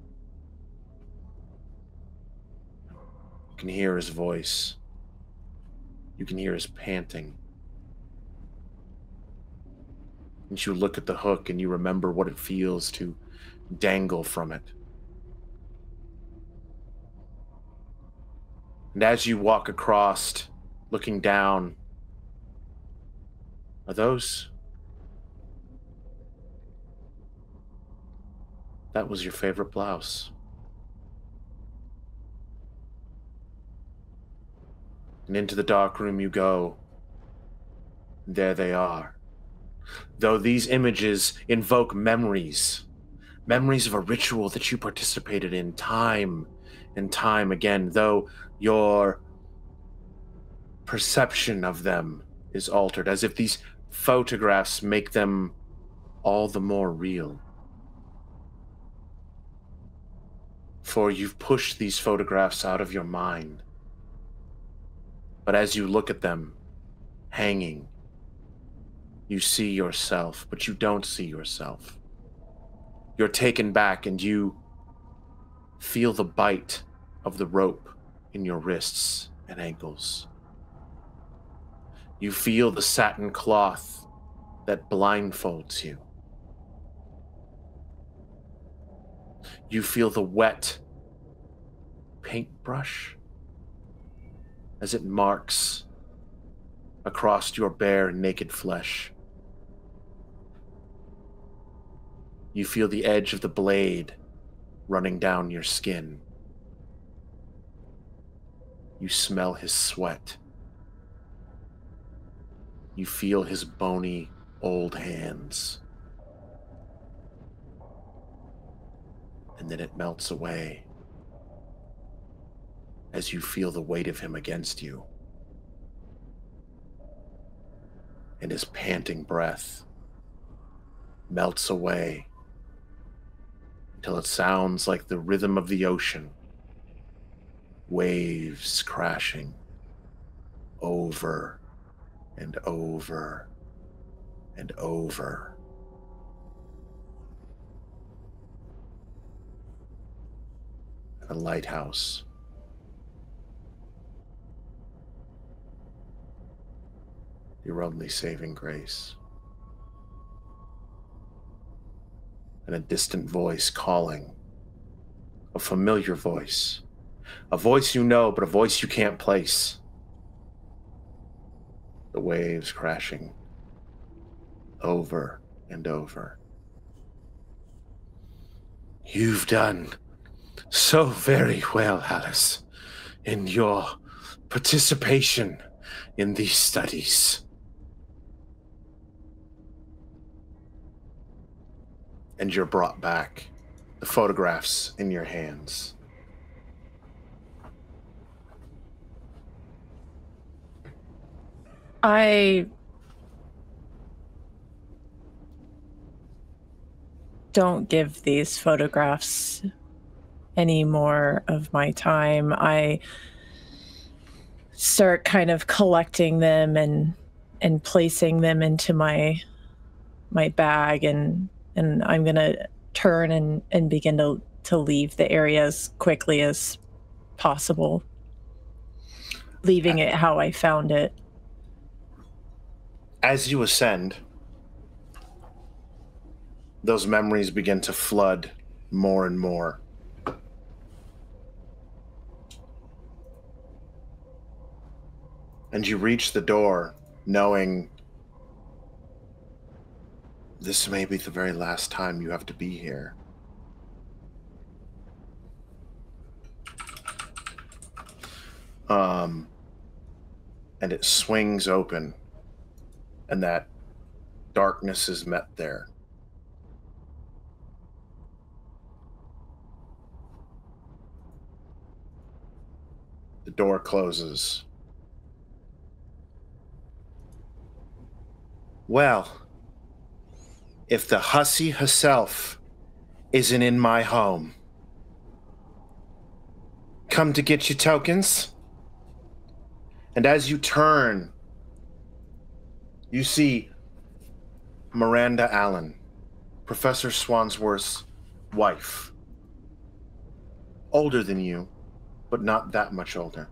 You can hear his voice. You can hear his panting. And you look at the hook and you remember what it feels to dangle from it. And as you walk across, looking down, are those? That was your favorite blouse. And into the dark room you go. There they are. Though these images invoke memories of a ritual that you participated in time and time again, though your perception of them is altered, as if these photographs make them all the more real. For you've pushed these photographs out of your mind. But as you look at them, hanging, you see yourself, but you don't see yourself. You're taken back and you feel the bite of the rope in your wrists and ankles. You feel the satin cloth that blindfolds you. You feel the wet paintbrush as it marks across your bare, naked flesh. You feel the edge of the blade running down your skin. You smell his sweat. You feel his bony, old hands. And then it melts away as you feel the weight of him against you. And his panting breath melts away until it sounds like the rhythm of the ocean, waves crashing over and over and over. A lighthouse. Your only saving grace. And a distant voice calling. A familiar voice. A voice you know, but a voice you can't place. The waves crashing over and over. You've done so very well, Alice, in your participation in these studies. And you're brought back, the photographs in your hands. I don't give these photographs any more of my time. I start kind of collecting them and placing them into my bag, and I'm gonna turn and begin to leave the area as quickly as possible, leaving it how I found it. As you ascend, those memories begin to flood more and more. And you reach the door, knowing this may be the very last time you have to be here. And it swings open, and that darkness is met there. The door closes. Well, if the hussy herself isn't in my home, come to get your tokens? And as you turn, you see Miranda Allen, Professor Swansworth's wife. Older than you, but not that much older.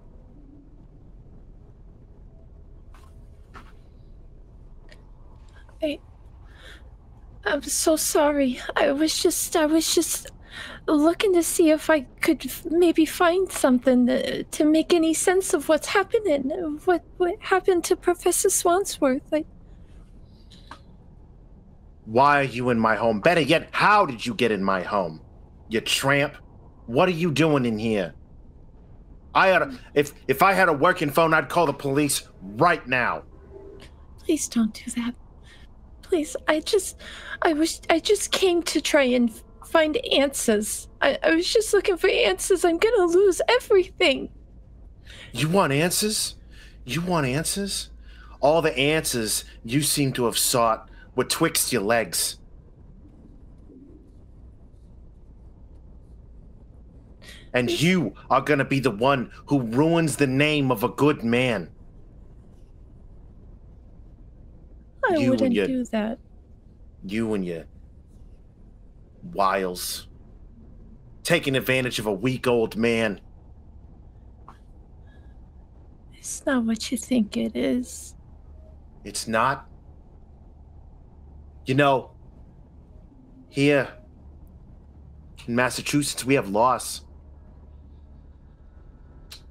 I'm so sorry. I was just looking to see if I could maybe find something to make any sense of what's happening. What happened to Professor Swansworth? Why are you in my home? Better yet, how did you get in my home? You tramp. What are you doing in here? If I had a working phone, I'd call the police right now. Please don't do that. Please, I just came to try and find answers. I was just looking for answers. I'm gonna lose everything. You want answers? You want answers? All the answers you seem to have sought were twixt your legs. And you are gonna be the one who ruins the name of a good man. I wouldn't do that. You and your wiles. Taking advantage of a weak old man. It's not what you think it is. It's not? You know, here in Massachusetts, we have laws.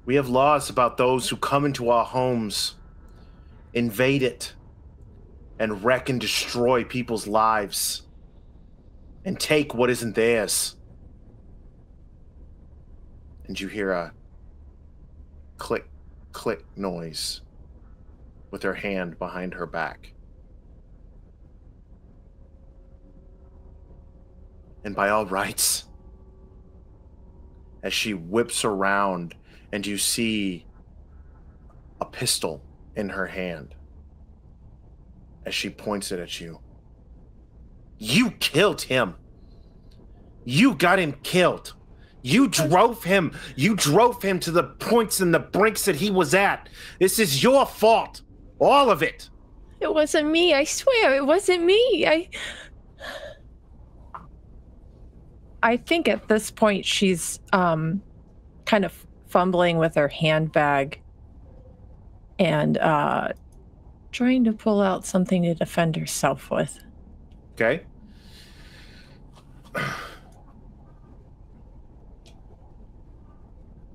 We have laws about those who come into our homes, invade it, and wreck and destroy people's lives, and take what isn't theirs. And you hear a click, click noise with her hand behind her back. And by all rights, as she whips around and you see a pistol in her hand, as she points it at you. You killed him. You got him killed. You drove him to the points and the brinks that he was at. This is your fault. All of it. It wasn't me. I swear it wasn't me. I think at this point she's kind of fumbling with her handbag and trying to pull out something to defend herself with. Okay.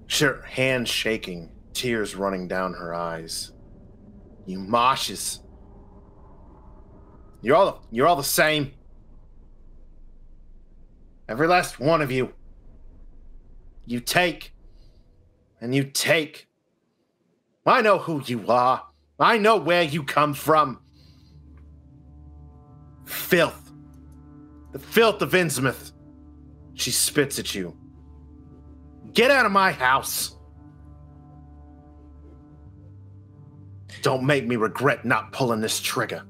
Sure, hands shaking, tears running down her eyes. You Marshes. You're all the same. Every last one of you. You take, and you take. I know who you are. I know where you come from. Filth. The filth of Innsmouth. She spits at you. Get out of my house. Don't make me regret not pulling this trigger.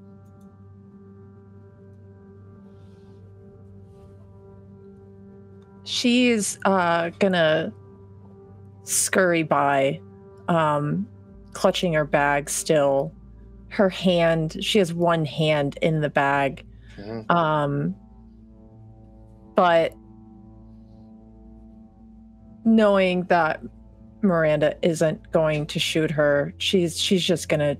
She's gonna scurry by, clutching her bag still. Her hand, she has one hand in the bag. Mm-hmm. But knowing that Miranda isn't going to shoot her, she's just gonna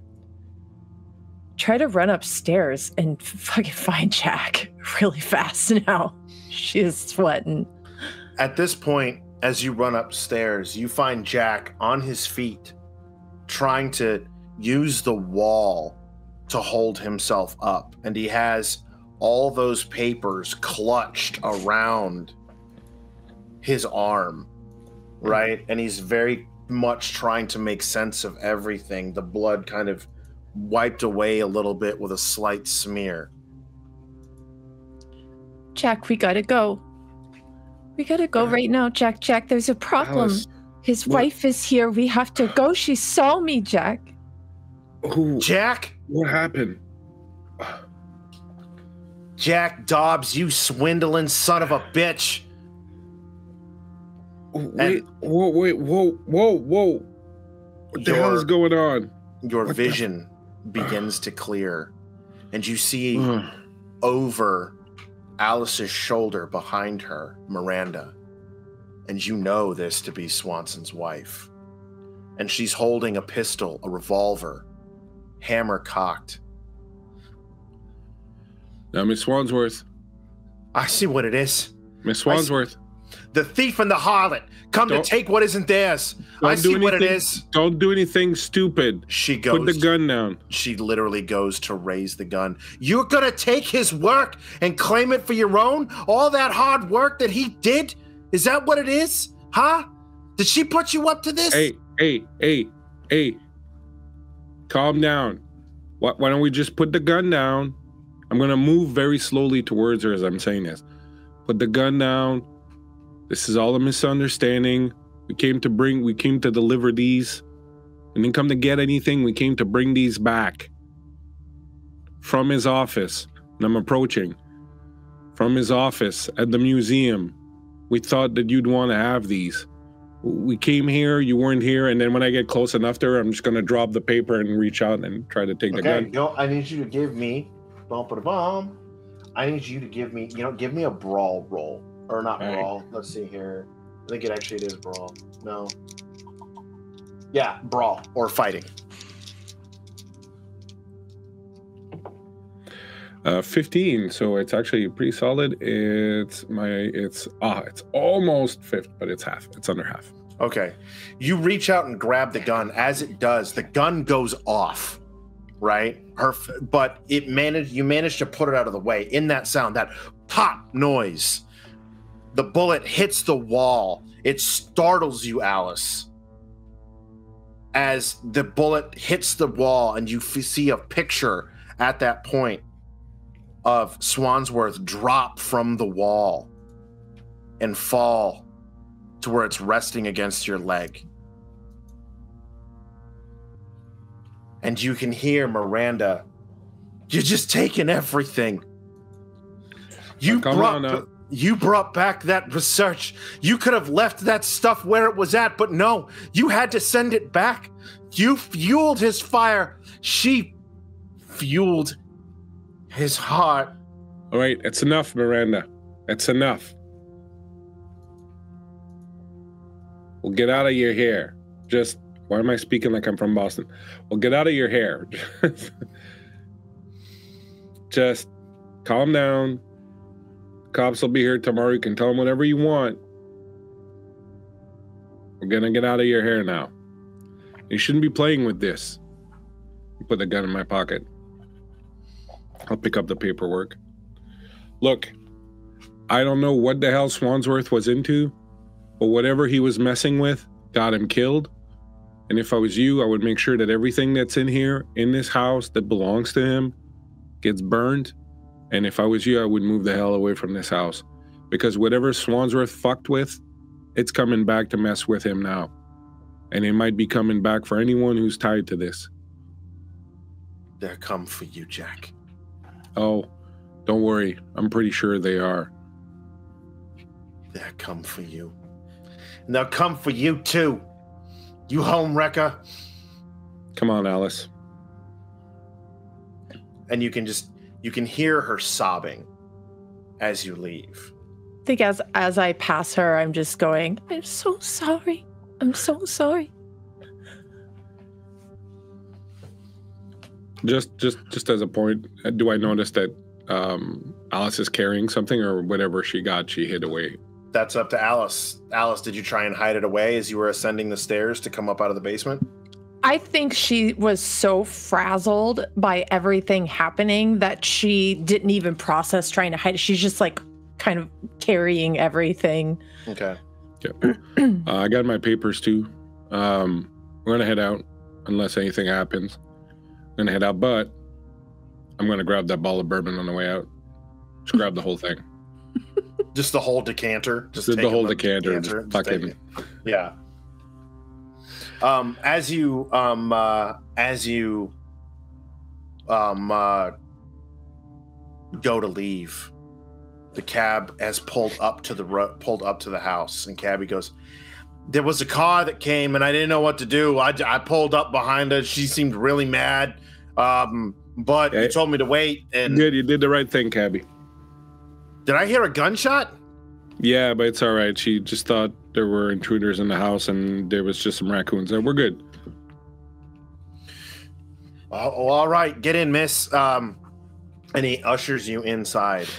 try to run upstairs and fucking find Jack really fast now. She is sweating. At this point, as you run upstairs, you find Jack on his feet, trying to use the wall to hold himself up, and he has all those papers clutched around his arm, right? And he's very much trying to make sense of everything. The blood kind of wiped away a little bit with a slight smear. Jack, we gotta go. We gotta go right now, Jack. Jack, there's a problem. Alice, His wife is here. We have to go. She saw me, Jack. Jack? What happened? Jack Dobbs, you swindling son of a bitch. Wait, whoa. What the hell is going on? Your vision begins to clear, and you see over Alice's shoulder behind her, Miranda. And you know this to be Swanson's wife. And she's holding a pistol, a revolver, hammer cocked. Now, Miss Swansworth. I see what it is. Miss Swansworth. The thief and the harlot come to take what isn't theirs. I see what it is. Don't do anything stupid. She goes. Put the gun down. She literally goes to raise the gun. You're going to take his work and claim it for your own? All that hard work that he did? Is that what it is? Huh? Did she put you up to this? Hey. Calm down. Why don't we just put the gun down? I'm going to move very slowly towards her as I'm saying this. Put the gun down. This is all a misunderstanding. We came to deliver these. We didn't come to get anything. We came to bring these back. From his office. And I'm approaching. From his office at the museum. We thought that you'd want to have these. We came here, you weren't here, and then when I get close enough to her, I'm just going to drop the paper and reach out and try to take the gun. No, I need you to give me... I need you to give me... give me a brawl roll. Or not brawl. Right. Let's see here. I think it is brawl. No. Yeah, brawl. Or fighting. 15, so it's actually pretty solid. It's almost fifth, but it's half. It's under half. Okay. You reach out and grab the gun. As it does, the gun goes off, right? But you managed to put it out of the way. In that sound, that pop noise, the bullet hits the wall. It startles you, Alice. As the bullet hits the wall and you see a picture at that point of Swansworth drop from the wall and fall to where it's resting against your leg. And you can hear Miranda, you're just taking everything. You brought back that research. You could have left that stuff where it was at, but no, you had to send it back. You fueled his fire. She fueled his heart. All right, it's enough, Miranda. It's enough. We'll get out of your hair. Why am I speaking like I'm from Boston? We'll get out of your hair. Just calm down. Cops will be here tomorrow. You can tell them whatever you want. We're gonna get out of your hair now. You shouldn't be playing with this. Put the gun in my pocket. I'll pick up the paperwork. Look, I don't know what the hell Swansworth was into, but whatever he was messing with got him killed. And if I was you, I would make sure that everything that's in here, in this house that belongs to him, gets burned. And if I was you, I would move the hell away from this house. Because whatever Swansworth fucked with, it's coming back to mess with him now. And it might be coming back for anyone who's tied to this. They're come for you, Jack. Oh, don't worry. I'm pretty sure they are. They'll come for you. And they'll come for you, too. You home wrecker. Come on, Alice. And you can hear her sobbing as you leave. I think as I pass her, I'm just going, I'm so sorry. I'm so sorry. Just as a point, do I notice that Alice is carrying something, or whatever she got, she hid away? That's up to Alice. Alice, did you try and hide it away as you were ascending the stairs to come up out of the basement? I think she was so frazzled by everything happening that she didn't even process trying to hide it. She's just like kind of carrying everything. Okay. Yep. I got my papers too. We're gonna head out unless anything happens. I'm gonna head out, but I'm gonna grab that bottle of bourbon on the way out. Just grab the whole thing. Just the whole decanter. Just the take whole a decanter. Just Fucking. take it. Yeah. As you go to leave, the cab has pulled up to the house, and Cabby goes, "There was a car that came, and I didn't know what to do. I pulled up behind her. She seemed really mad, but you told me to wait." And good, you did the right thing, Cabby. Did I hear a gunshot? Yeah, but it's all right. She just thought there were intruders in the house, and there was just some raccoons there. We're good. All right, get in, miss. And he ushers you inside,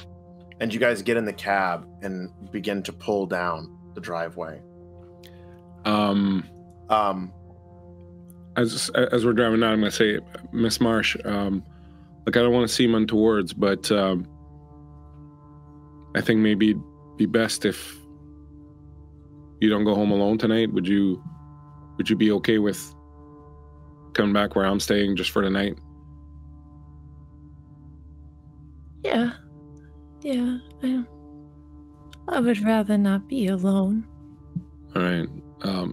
and you guys get in the cab and begin to pull down the driveway. As we're driving out, I'm gonna say, Miss Marsh, like I don't want to seem untowards, but I think maybe it'd be best if you don't go home alone tonight. Would you be okay with coming back where I'm staying just for the night? Yeah. I would rather not be alone. All right.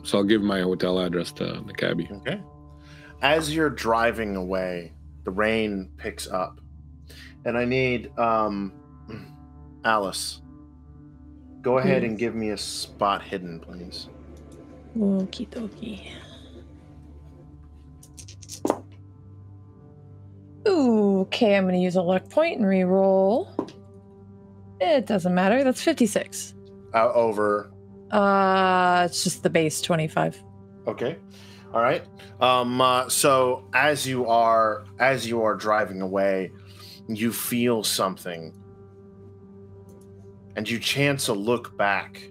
So I'll give my hotel address to the cabbie. Okay. As you're driving away, the rain picks up, and I need Alice. Go ahead and give me a spot hidden, please. Okie dokie. Ooh, okay, I'm going to use a luck point and re-roll. It doesn't matter. That's 56. Over. It's just the base 25. Okay. All right. So as you are driving away, you feel something, and you chance a look back,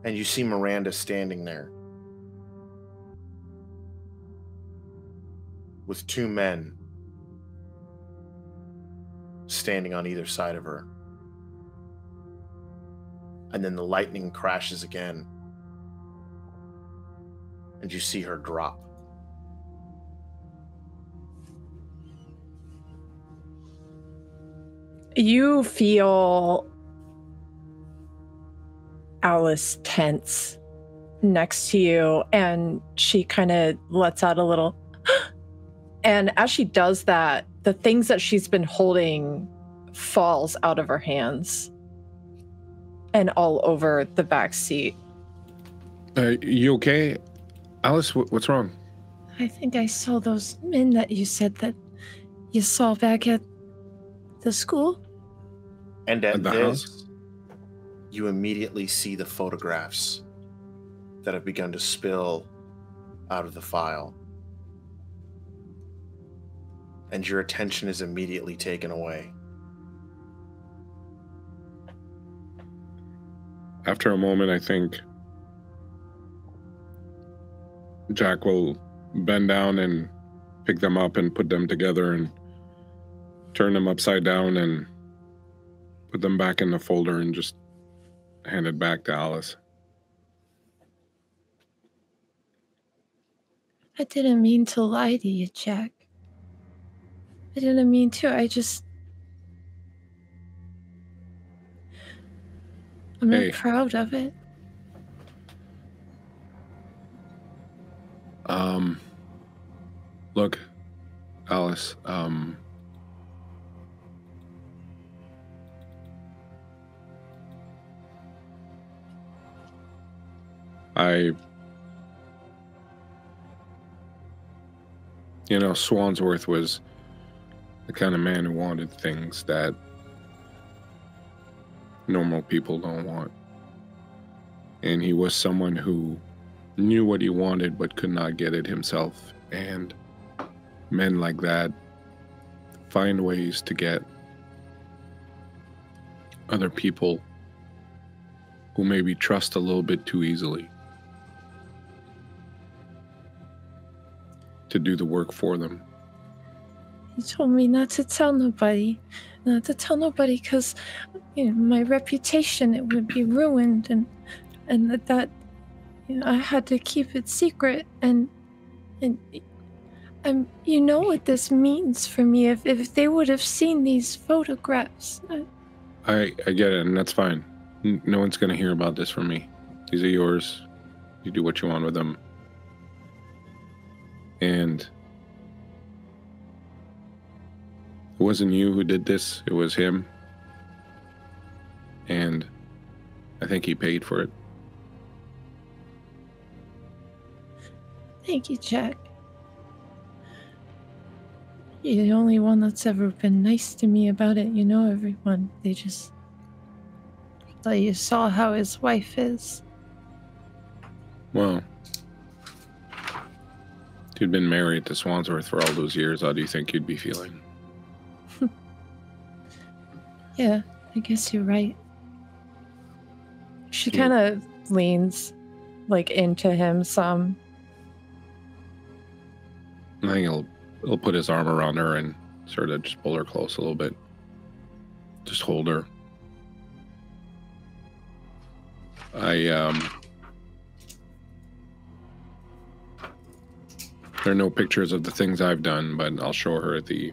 and you see Miranda standing there with two men standing on either side of her. And then the lightning crashes again, and you see her drop. You feel Alice tense next to you, and she kind of lets out a little and as she does that, the things that she's been holding falls out of her hands and all over the back seat. You okay? Alice, what's wrong? I think I saw those men that you said that you saw back at the school. And at the this, house? You immediately see the photographs that have begun to spill out of the file. And your attention is immediately taken away. After a moment, I think Jack will bend down and pick them up and put them together and turn them upside down and put them back in the folder and just hand it back to Alice. I didn't mean to lie to you, Jack. I didn't mean to. I'm not proud of it. Look, Alice, Swansworth was the kind of man who wanted things that normal people don't want. And he was someone who knew what he wanted but could not get it himself. And men like that find ways to get other people who maybe trust a little bit too easily. to do the work for them. He told me not to tell nobody. Not to tell nobody because, my reputation, it would be ruined. And that I had to keep it secret. And you know what this means for me. If they would have seen these photographs. I get it, and that's fine. No one's going to hear about this from me. These are yours. You do what you want with them. And it wasn't you who did this. It was him. And I think he paid for it. Thank you, Jack. You're the only one that's ever been nice to me about it. Everyone. They just thought you saw how his wife is. Well, if you'd been married to Swansworth for all those years, how do you think you'd be feeling? Yeah, I guess you're right. She kind of leans, into him some. I think he'll put his arm around her and sort of just pull her close a little bit. Just hold her. There are no pictures of the things I've done, but I'll show her the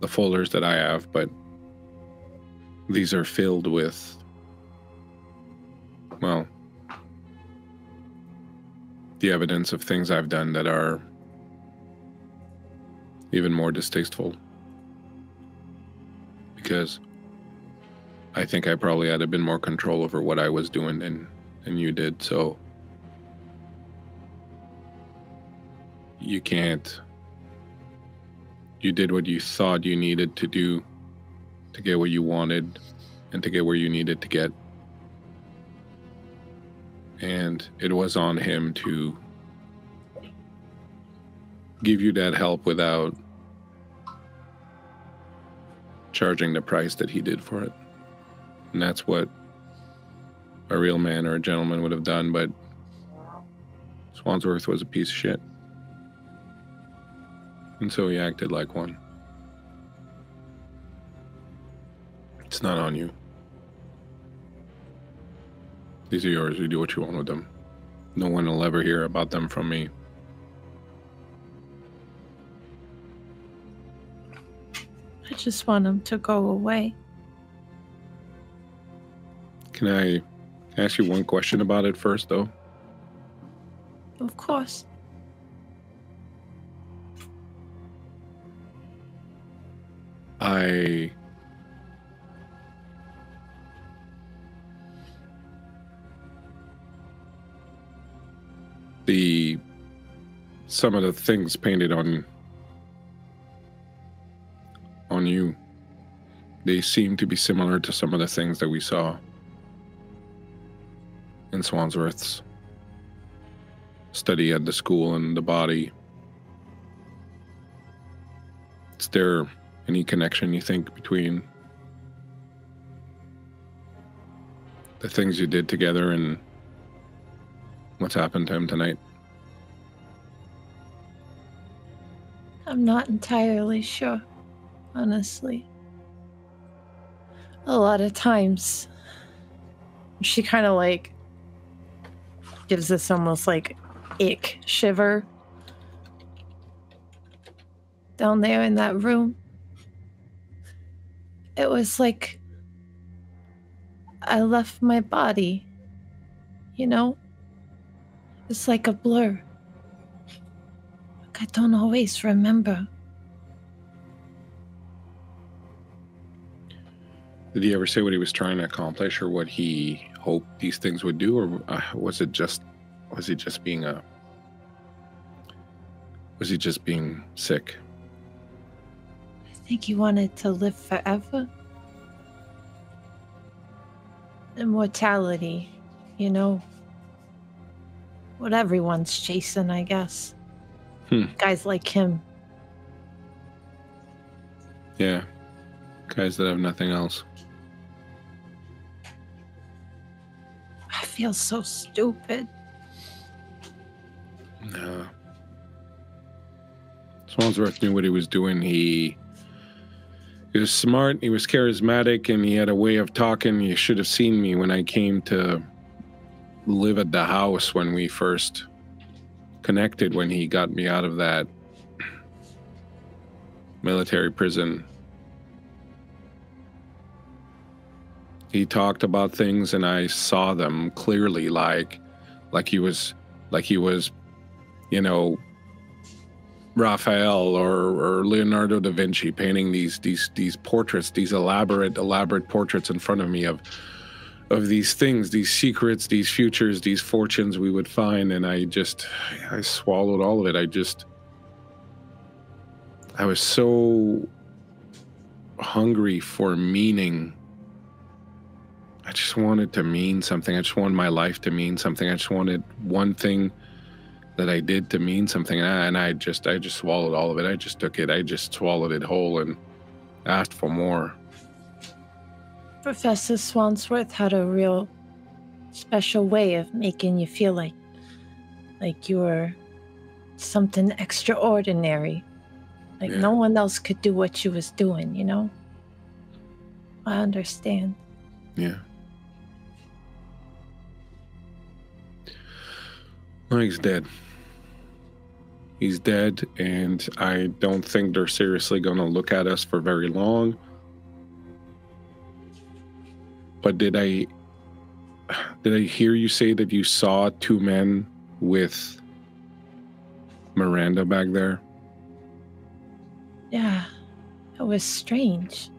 folders that I have, but these are filled with, well, the evidence of things I've done that are even more distasteful. Because I think I probably had a bit more control over what I was doing than you did, so you can't. You did what you thought you needed to do to get what you wanted and to get where you needed to get. And it was on him to give you that help without charging the price that he did for it. And that's what a real man or a gentleman would have done, but Swansworth was a piece of shit. And so he acted like one. It's not on you. These are yours. You do what you want with them. No one will ever hear about them from me. I just want him to go away. Can I ask you one question about it first, though? Of course. Some of the things painted on you, they seem to be similar to some of the things that we saw in Swansworth's study at the school and the body. Is there any connection, you think, between the things you did together and what's happened to him tonight? I'm not entirely sure, honestly. A lot of times, she kind of gives this almost ick shiver down there in that room. It was like I left my body, It's like a blur. I don't always remember. Did he ever say what he was trying to accomplish or what he hoped these things would do, or was he just being sick? I think he wanted to live forever. Immortality, what everyone's chasing, I guess. Guys like him. Yeah. Guys that have nothing else. I feel so stupid. No. Swansworth knew what he was doing. He was smart, he was charismatic, and he had a way of talking. You should have seen me when I came to live at the house when we first connected, when he got me out of that military prison. He talked about things and I saw them clearly, like he was, you know, Raphael or Leonardo da Vinci painting these portraits, these elaborate portraits in front of me of these things, these secrets, these futures, these fortunes we would find. And I swallowed all of it. I was so hungry for meaning. I just wanted to mean something. I just wanted my life to mean something. I just wanted one thing that I did to mean something. And I just swallowed all of it. I just took it. I just swallowed it whole and asked for more. Professor Swansworth had a real special way of making you feel like you were something extraordinary. Like no one else could do what you was doing, you know? I understand. Yeah. Mike's dead. He's dead, and I don't think they're seriously going to look at us for very long. But did I hear you say that you saw two men with Miranda back there? Yeah, it was strange.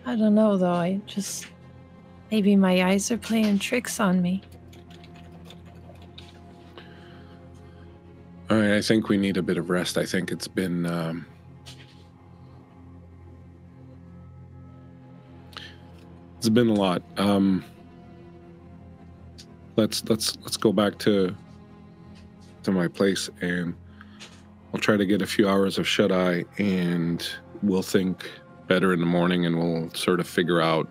I don't know, though. Maybe my eyes are playing tricks on me. All right, I think we need a bit of rest. I think it's been it's been a lot. Let's go back to my place, and I'll try to get a few hours of shut eye, and we'll think better in the morning, and we'll sort of figure out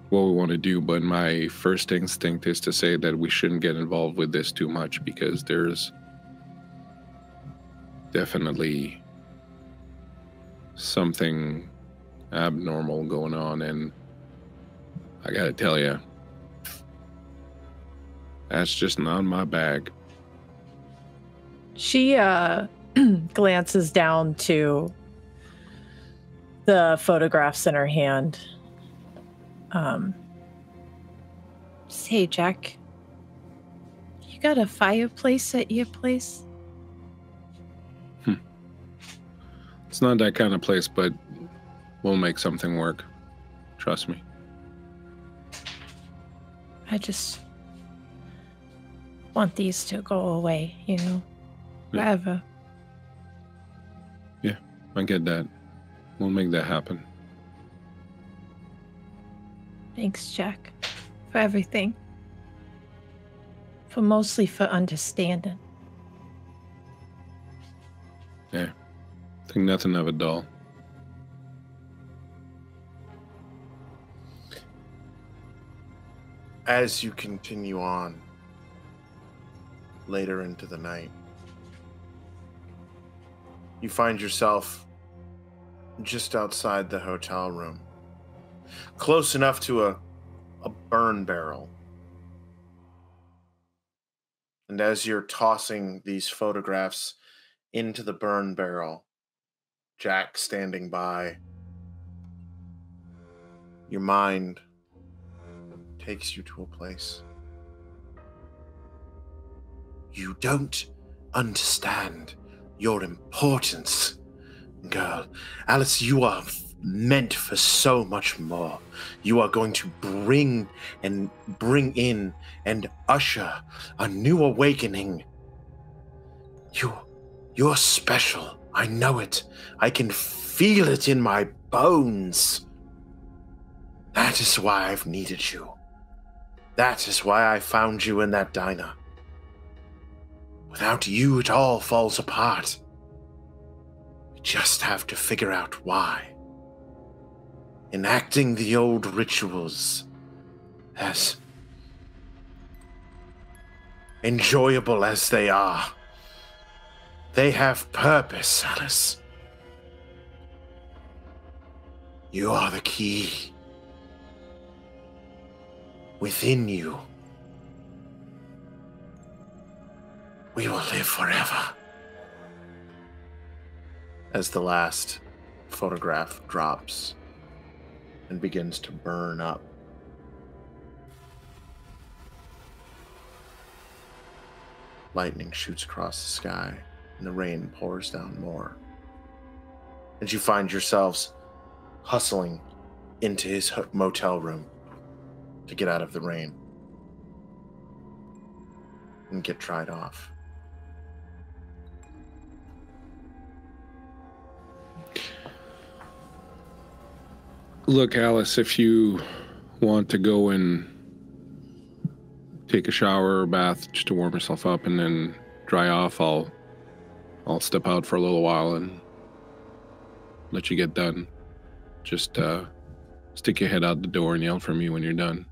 what we want to do. But my first instinct is to say that we shouldn't get involved with this too much, because there's definitely something abnormal going on, and I gotta tell you, that's just not my bag. She glances down to the photographs in her hand. Say, Jack, you got a fireplace at your place? It's not that kind of place, but we'll make something work. Trust me. I just want these to go away, you know? Forever. Yeah, I get that. We'll make that happen. Thanks, Jack, for everything. Mostly for understanding. Yeah, think nothing of it, doll. As you continue on later into the night, you find yourself just outside the hotel room, close enough to a burn barrel. And as you're tossing these photographs into the burn barrel, Jack standing by, your mind takes you to a place. You don't understand your importance, girl. Alice, you are meant for so much more. You are going to bring in and usher a new awakening. You're special. I know it. I can feel it in my bones. That is why I've needed you. That is why I found you in that diner. Without you, it all falls apart. We just have to figure out why. Enacting the old rituals, as enjoyable as they are, They have purpose, Alice. You are the key. Within you, we will live forever. As the last photograph drops and begins to burn up, lightning shoots across the sky and the rain pours down more. And you find yourselves hustling into his motel room to get out of the rain and get dried off. Look, Alice, if you want to go and take a shower or bath just to warm yourself up and then dry off, I'll step out for a little while and let you get done. Just stick your head out the door and yell for me when you're done.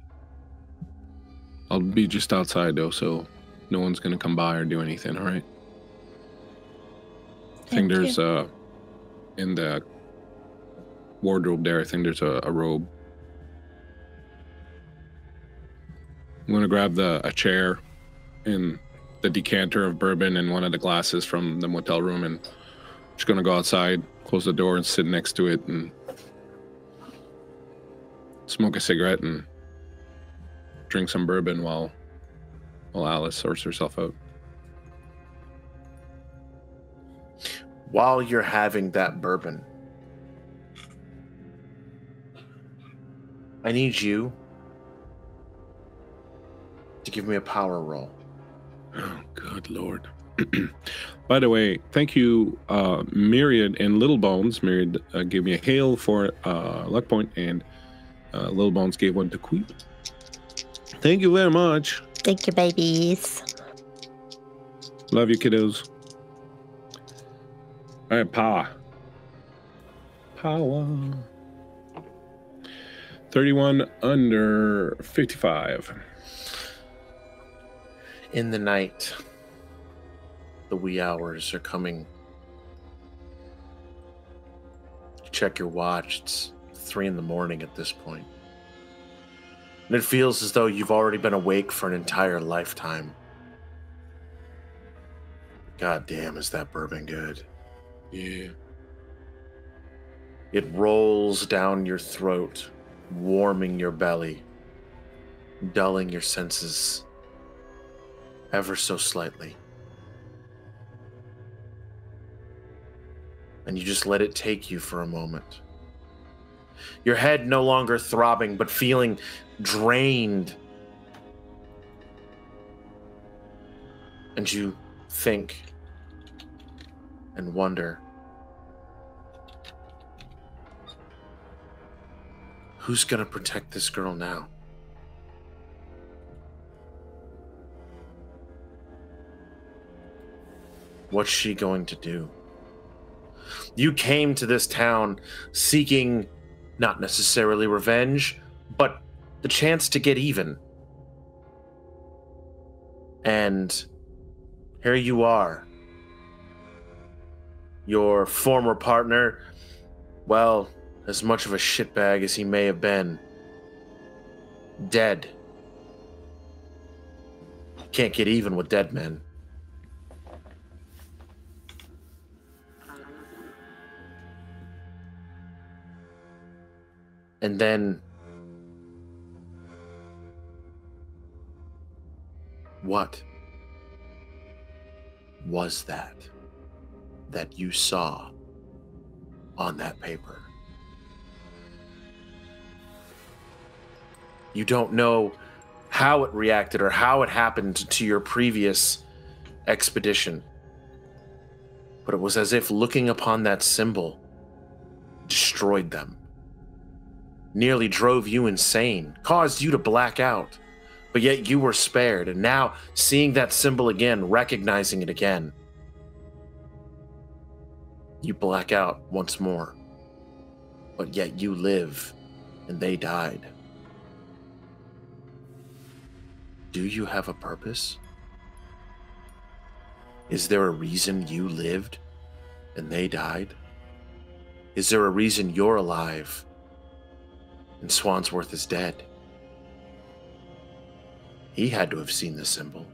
I'll be just outside, though, so no one's going to come by or do anything, all right? I think there's, in the wardrobe there, I think there's a robe. I'm going to grab a chair and the decanter of bourbon and one of the glasses from the motel room, and just going to go outside, close the door, and sit next to it and smoke a cigarette and drink some bourbon while Alice sorts herself out. While you're having that bourbon, I need you to give me a power roll. Oh, good Lord. By the way, thank you, Myriad and Little Bones. Myriad gave me a hail for luck point, and Little Bones gave one to Queep. Thank you very much. Thank you, babies. Love you, kiddos. All right, power. 31 under 55. In the night, the wee hours are coming. You check your watch. It's 3 a.m. at this point. And it feels as though you've already been awake for an entire lifetime. God damn, is that bourbon good? Yeah. It rolls down your throat, warming your belly, dulling your senses ever so slightly. And you just let it take you for a moment. Your head no longer throbbing, but feeling drained. And you think and wonder, who's gonna protect this girl now? What's she going to do? You came to this town seeking not necessarily revenge, but the chance to get even. And here you are. Your former partner, well, as much of a shitbag as he may have been, dead. Can't get even with dead men. And then, what was that you saw on that paper? You don't know how it reacted or how it happened to your previous expedition, but it was as if looking upon that symbol destroyed them. Nearly drove you insane, caused you to black out, but yet you were spared, and now seeing that symbol again, recognizing it again, you black out once more, but yet you live, and they died. Do you have a purpose? Is there a reason you lived and they died? Is there a reason you're alive and Swansworth is dead? He had to have seen the symbol.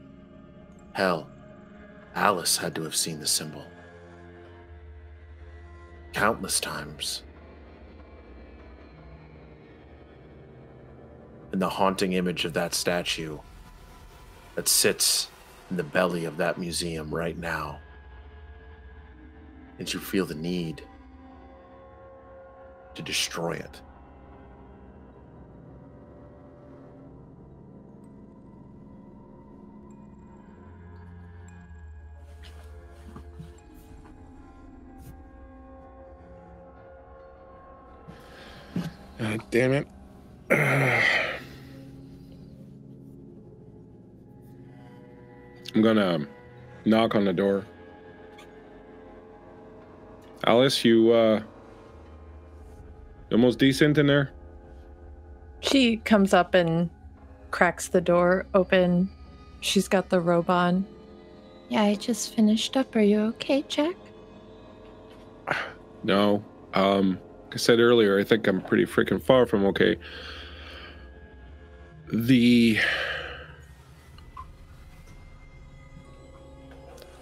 Hell, Alice had to have seen the symbol. Countless times. And the haunting image of that statue that sits in the belly of that museum right now. And you feel the need to destroy it. Damn it. I'm gonna knock on the door. Alice, you almost decent in there? She comes up and cracks the door open. She's got the robe on. Yeah, I just finished up. Are you okay, Jack? No. Like I said earlier, I think I'm pretty freaking far from okay.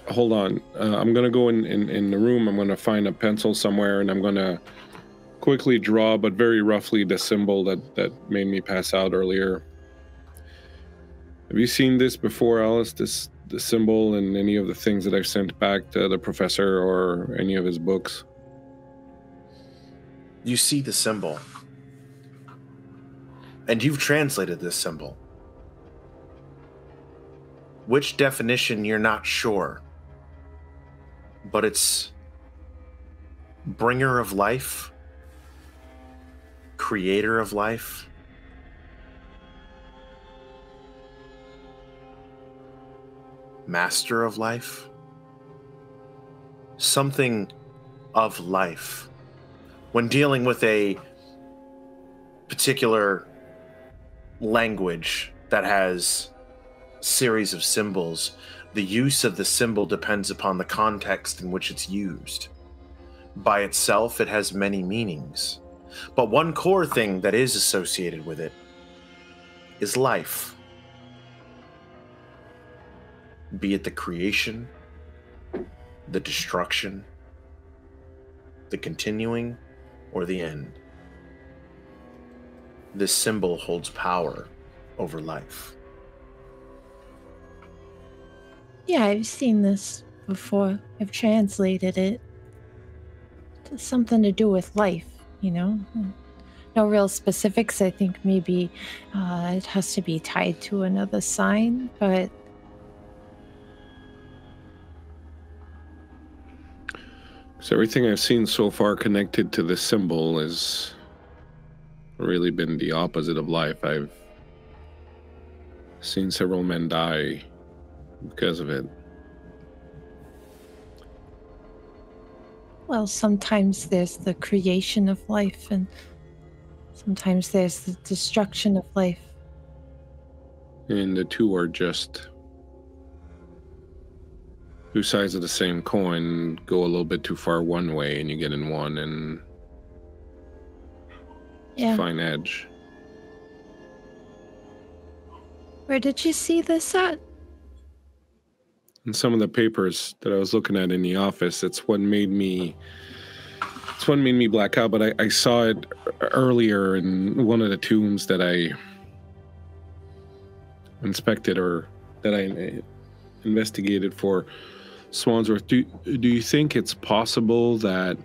Hold on. I'm going to go in the room. I'm going to find a pencil somewhere, and I'm going to quickly draw, but very roughly, the symbol that made me pass out earlier. Have you seen this before, Alice? The symbol and any of the things that I've sent back to the professor or any of his books? You see the symbol. And you've translated this symbol. Which definition, you're not sure. But it's bringer of life, creator of life, master of life, something of life. When dealing with a particular language that has series of symbols, the use of the symbol depends upon the context in which it's used. By itself, it has many meanings. But one core thing that is associated with it is life. Be it the creation, the destruction, the continuing, or the end. This symbol holds power over life. Yeah, I've seen this before. I've translated it. It's something to do with life, you know? No real specifics. I think maybe it has to be tied to another sign, but... So everything I've seen so far connected to this symbol has really been the opposite of life. I've seen several men die because of it. Well, sometimes there's the creation of life, and sometimes there's the destruction of life. And the two are just two sides of the same coin. Go a little bit too far one way and you get in one, and it's a fine edge. Where did you see this at? And some of the papers that I was looking at in the office, it's what made me black out, but I saw it earlier in one of the tombs that I inspected or that I investigated for Swansworth. Do you think it's possible that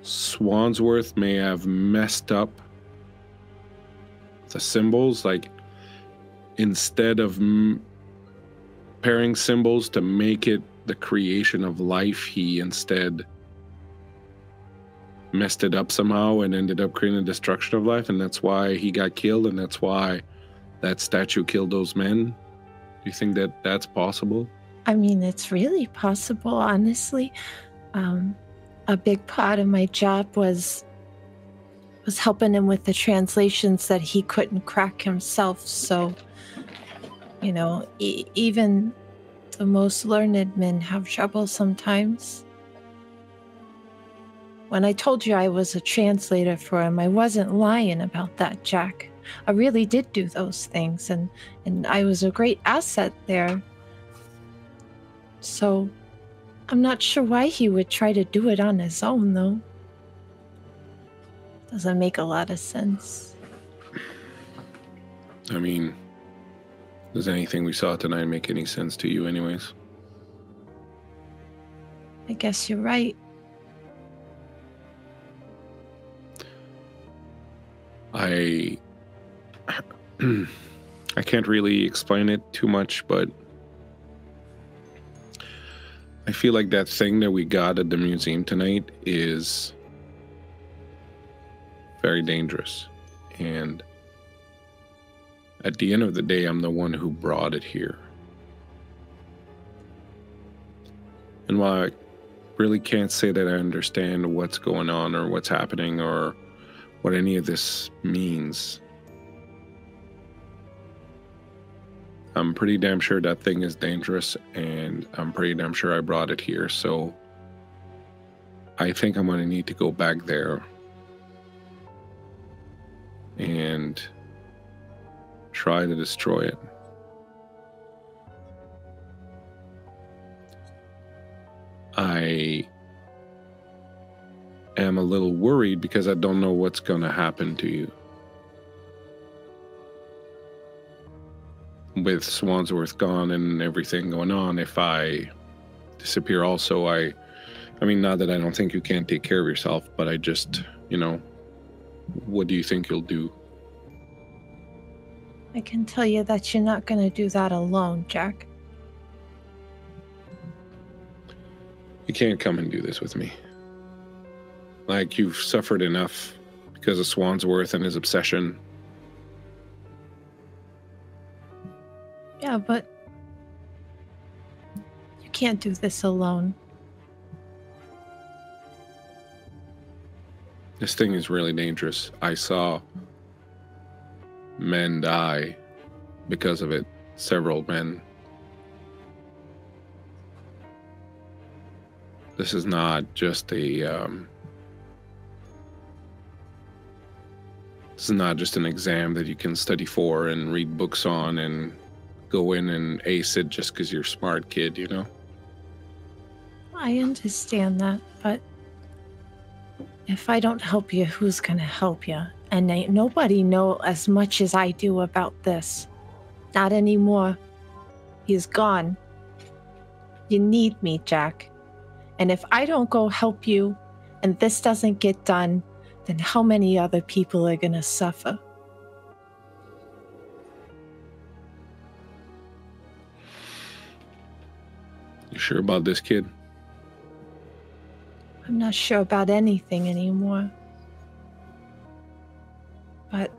Swansworth may have messed up the symbols? Like, instead of pairing symbols to make it the creation of life, he instead messed it up somehow and ended up creating the destruction of life, and that's why he got killed, and that's why that statue killed those men? Do you think that that's possible? I mean, it's really possible, honestly. A big part of my job was helping him with the translations that he couldn't crack himself, so You know, even the most learned men have trouble sometimes. When I told you I was a translator for him, I wasn't lying about that, Jack. I really did do those things, and I was a great asset there. So, I'm not sure why he would try to do it on his own, though. Doesn't make a lot of sense. I mean, does anything we saw tonight make any sense to you anyways? I guess you're right. I can't really explain it too much, but I feel like that thing that we got at the museum tonight is very dangerous. And at the end of the day, I'm the one who brought it here. And while I really can't say that I understand what's going on or what's happening or what any of this means, I'm pretty damn sure that thing is dangerous, and I'm pretty damn sure I brought it here, so I think I'm going to need to go back there and try to destroy it. I am a little worried because I don't know what's going to happen to you. With Swansworth gone and everything going on, if I disappear also, I mean, not that I don't think you can't take care of yourself, but I just, what do you think you'll do? I can tell you that you're not going to do that alone, Jack. You can't come and do this with me. Like, you've suffered enough because of Swansworth and his obsession. Yeah, but you can't do this alone. This thing is really dangerous. I saw men die because of it. Several men. This is not just an exam that you can study for and read books on and go in and ace it just because you're a smart kid, I understand that, but if I don't help you, who's gonna help you? And ain't nobody know as much as I do about this. Not anymore. He's gone. You need me, Jack. And if I don't go help you, and this doesn't get done, then how many other people are gonna suffer? You sure about this, kid? I'm not sure about anything anymore. But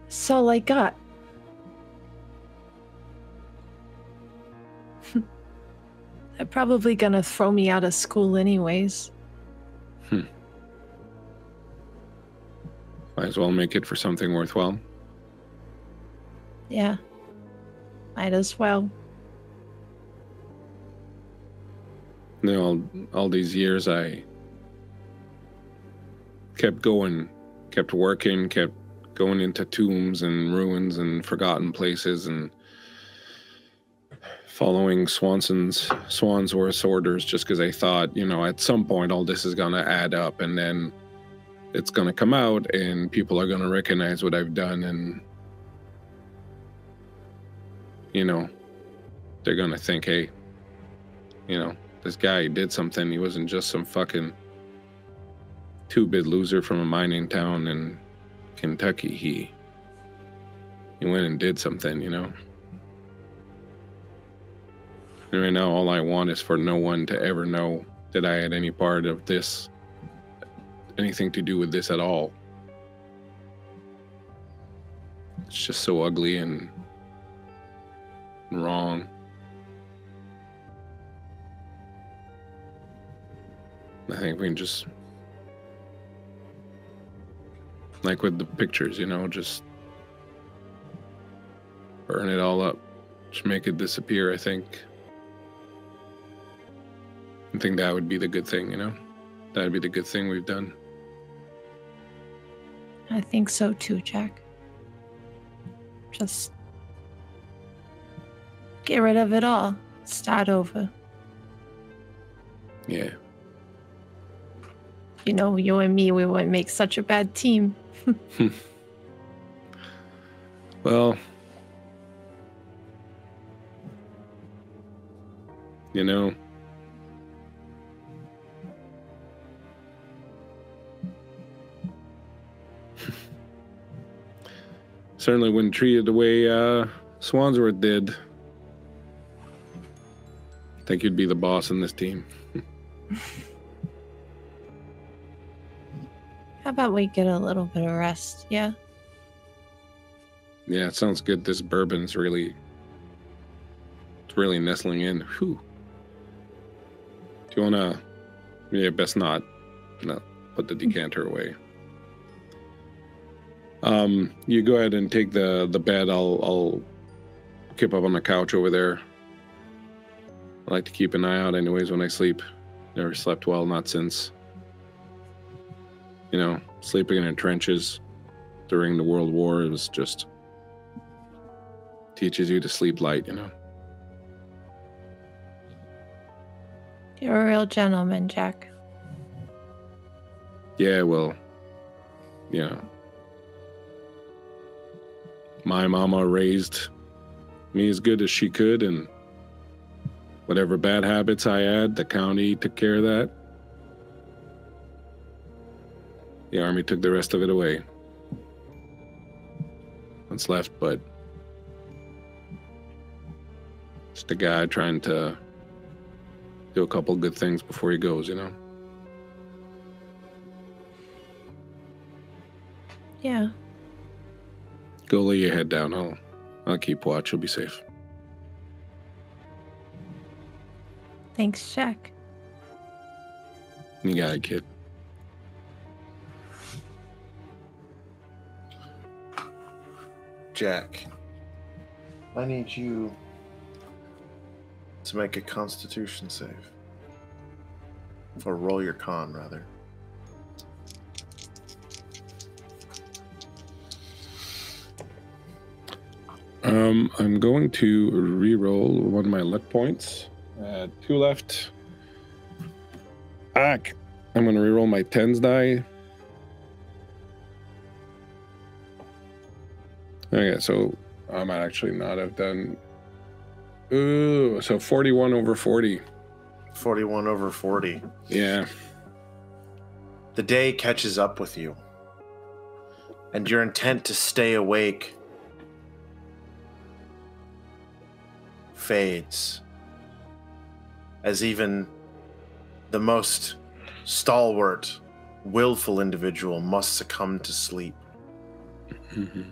that's all I got. They're probably gonna throw me out of school anyways. Might as well make it for something worthwhile. Yeah. Might as well. All these years I kept going, kept working, kept going into tombs and ruins and forgotten places and following Swansworth's orders just because I thought, at some point all this is going to add up and then it's going to come out and people are going to recognize what I've done and, they're going to think, hey, this guy did something. He wasn't just some fucking two-bit loser from a mining town in Kentucky. He went and did something, And right now, all I want is for no one to ever know that I had any part of this, anything to do with this at all. It's just so ugly and wrong. I think we can just, like with the pictures, just burn it all up. Just make it disappear, I think. I think that would be the good thing, you know? That would be the good thing we've done. I think so too, Jack. Just get rid of it all. Start over. Yeah. You know, you and me, we wouldn't make such a bad team. Well, you know, certainly wouldn't treat it the way Swansworth did. I think you'd be the boss in this team. How about we get a little bit of rest, yeah? Yeah, it sounds good. This bourbon's really, it's really nestling in. Whew. Do you want to, yeah, best not. No, put the decanter away. You go ahead and take the bed. I'll keep up on the couch over there. I like to keep an eye out anyways when I sleep. Never slept well, not since, you know, sleeping in the trenches during the World War. It was just teaches you to sleep light, you know. You're a real gentleman, Jack. Yeah, well, you know, my mama raised me as good as she could, and whatever bad habits I had, the county took care of that. The army took the rest of it away. What's left but just a guy trying to do a couple good things before he goes, you know? Yeah. Go lay your head down. I'll keep watch. You'll be safe. Thanks, Jack. You got it, kid. Jack, I need you to make a Constitution save. Or roll your con, rather. I'm going to re-roll one of my luck points. 2 left. I'm going to re-roll my 10s die. Okay, so I might actually not have done... Ooh, so 41 over 40. 41 over 40. Yeah. The day catches up with you, and your intent to stay awake fades, as even the most stalwart, willful individual must succumb to sleep. Mm-hmm.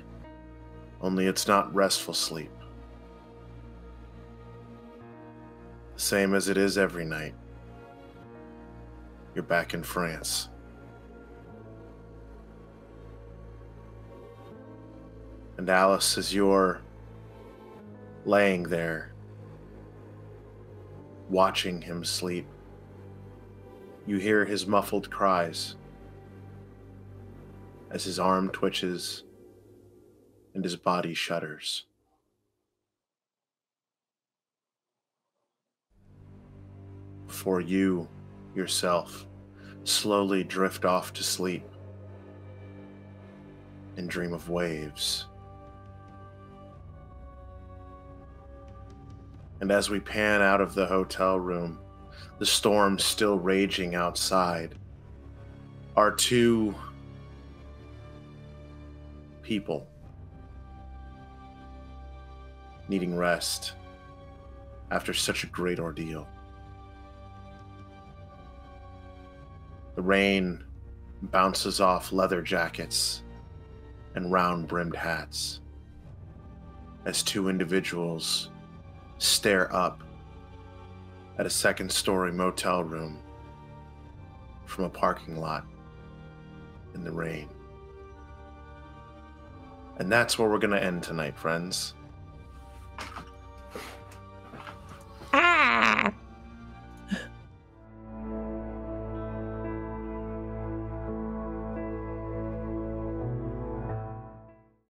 Only it's not restful sleep. The same as it is every night. You're back in France. And Alice, as you're laying there, watching him sleep, you hear his muffled cries as his arm twitches and his body shudders. Before you, yourself, slowly drift off to sleep and dream of waves. And as we pan out of the hotel room, the storm still raging outside, our two people needing rest after such a great ordeal. The rain bounces off leather jackets and round-brimmed hats as two individuals stare up at a second-story motel room from a parking lot in the rain. And that's where we're going to end tonight, friends.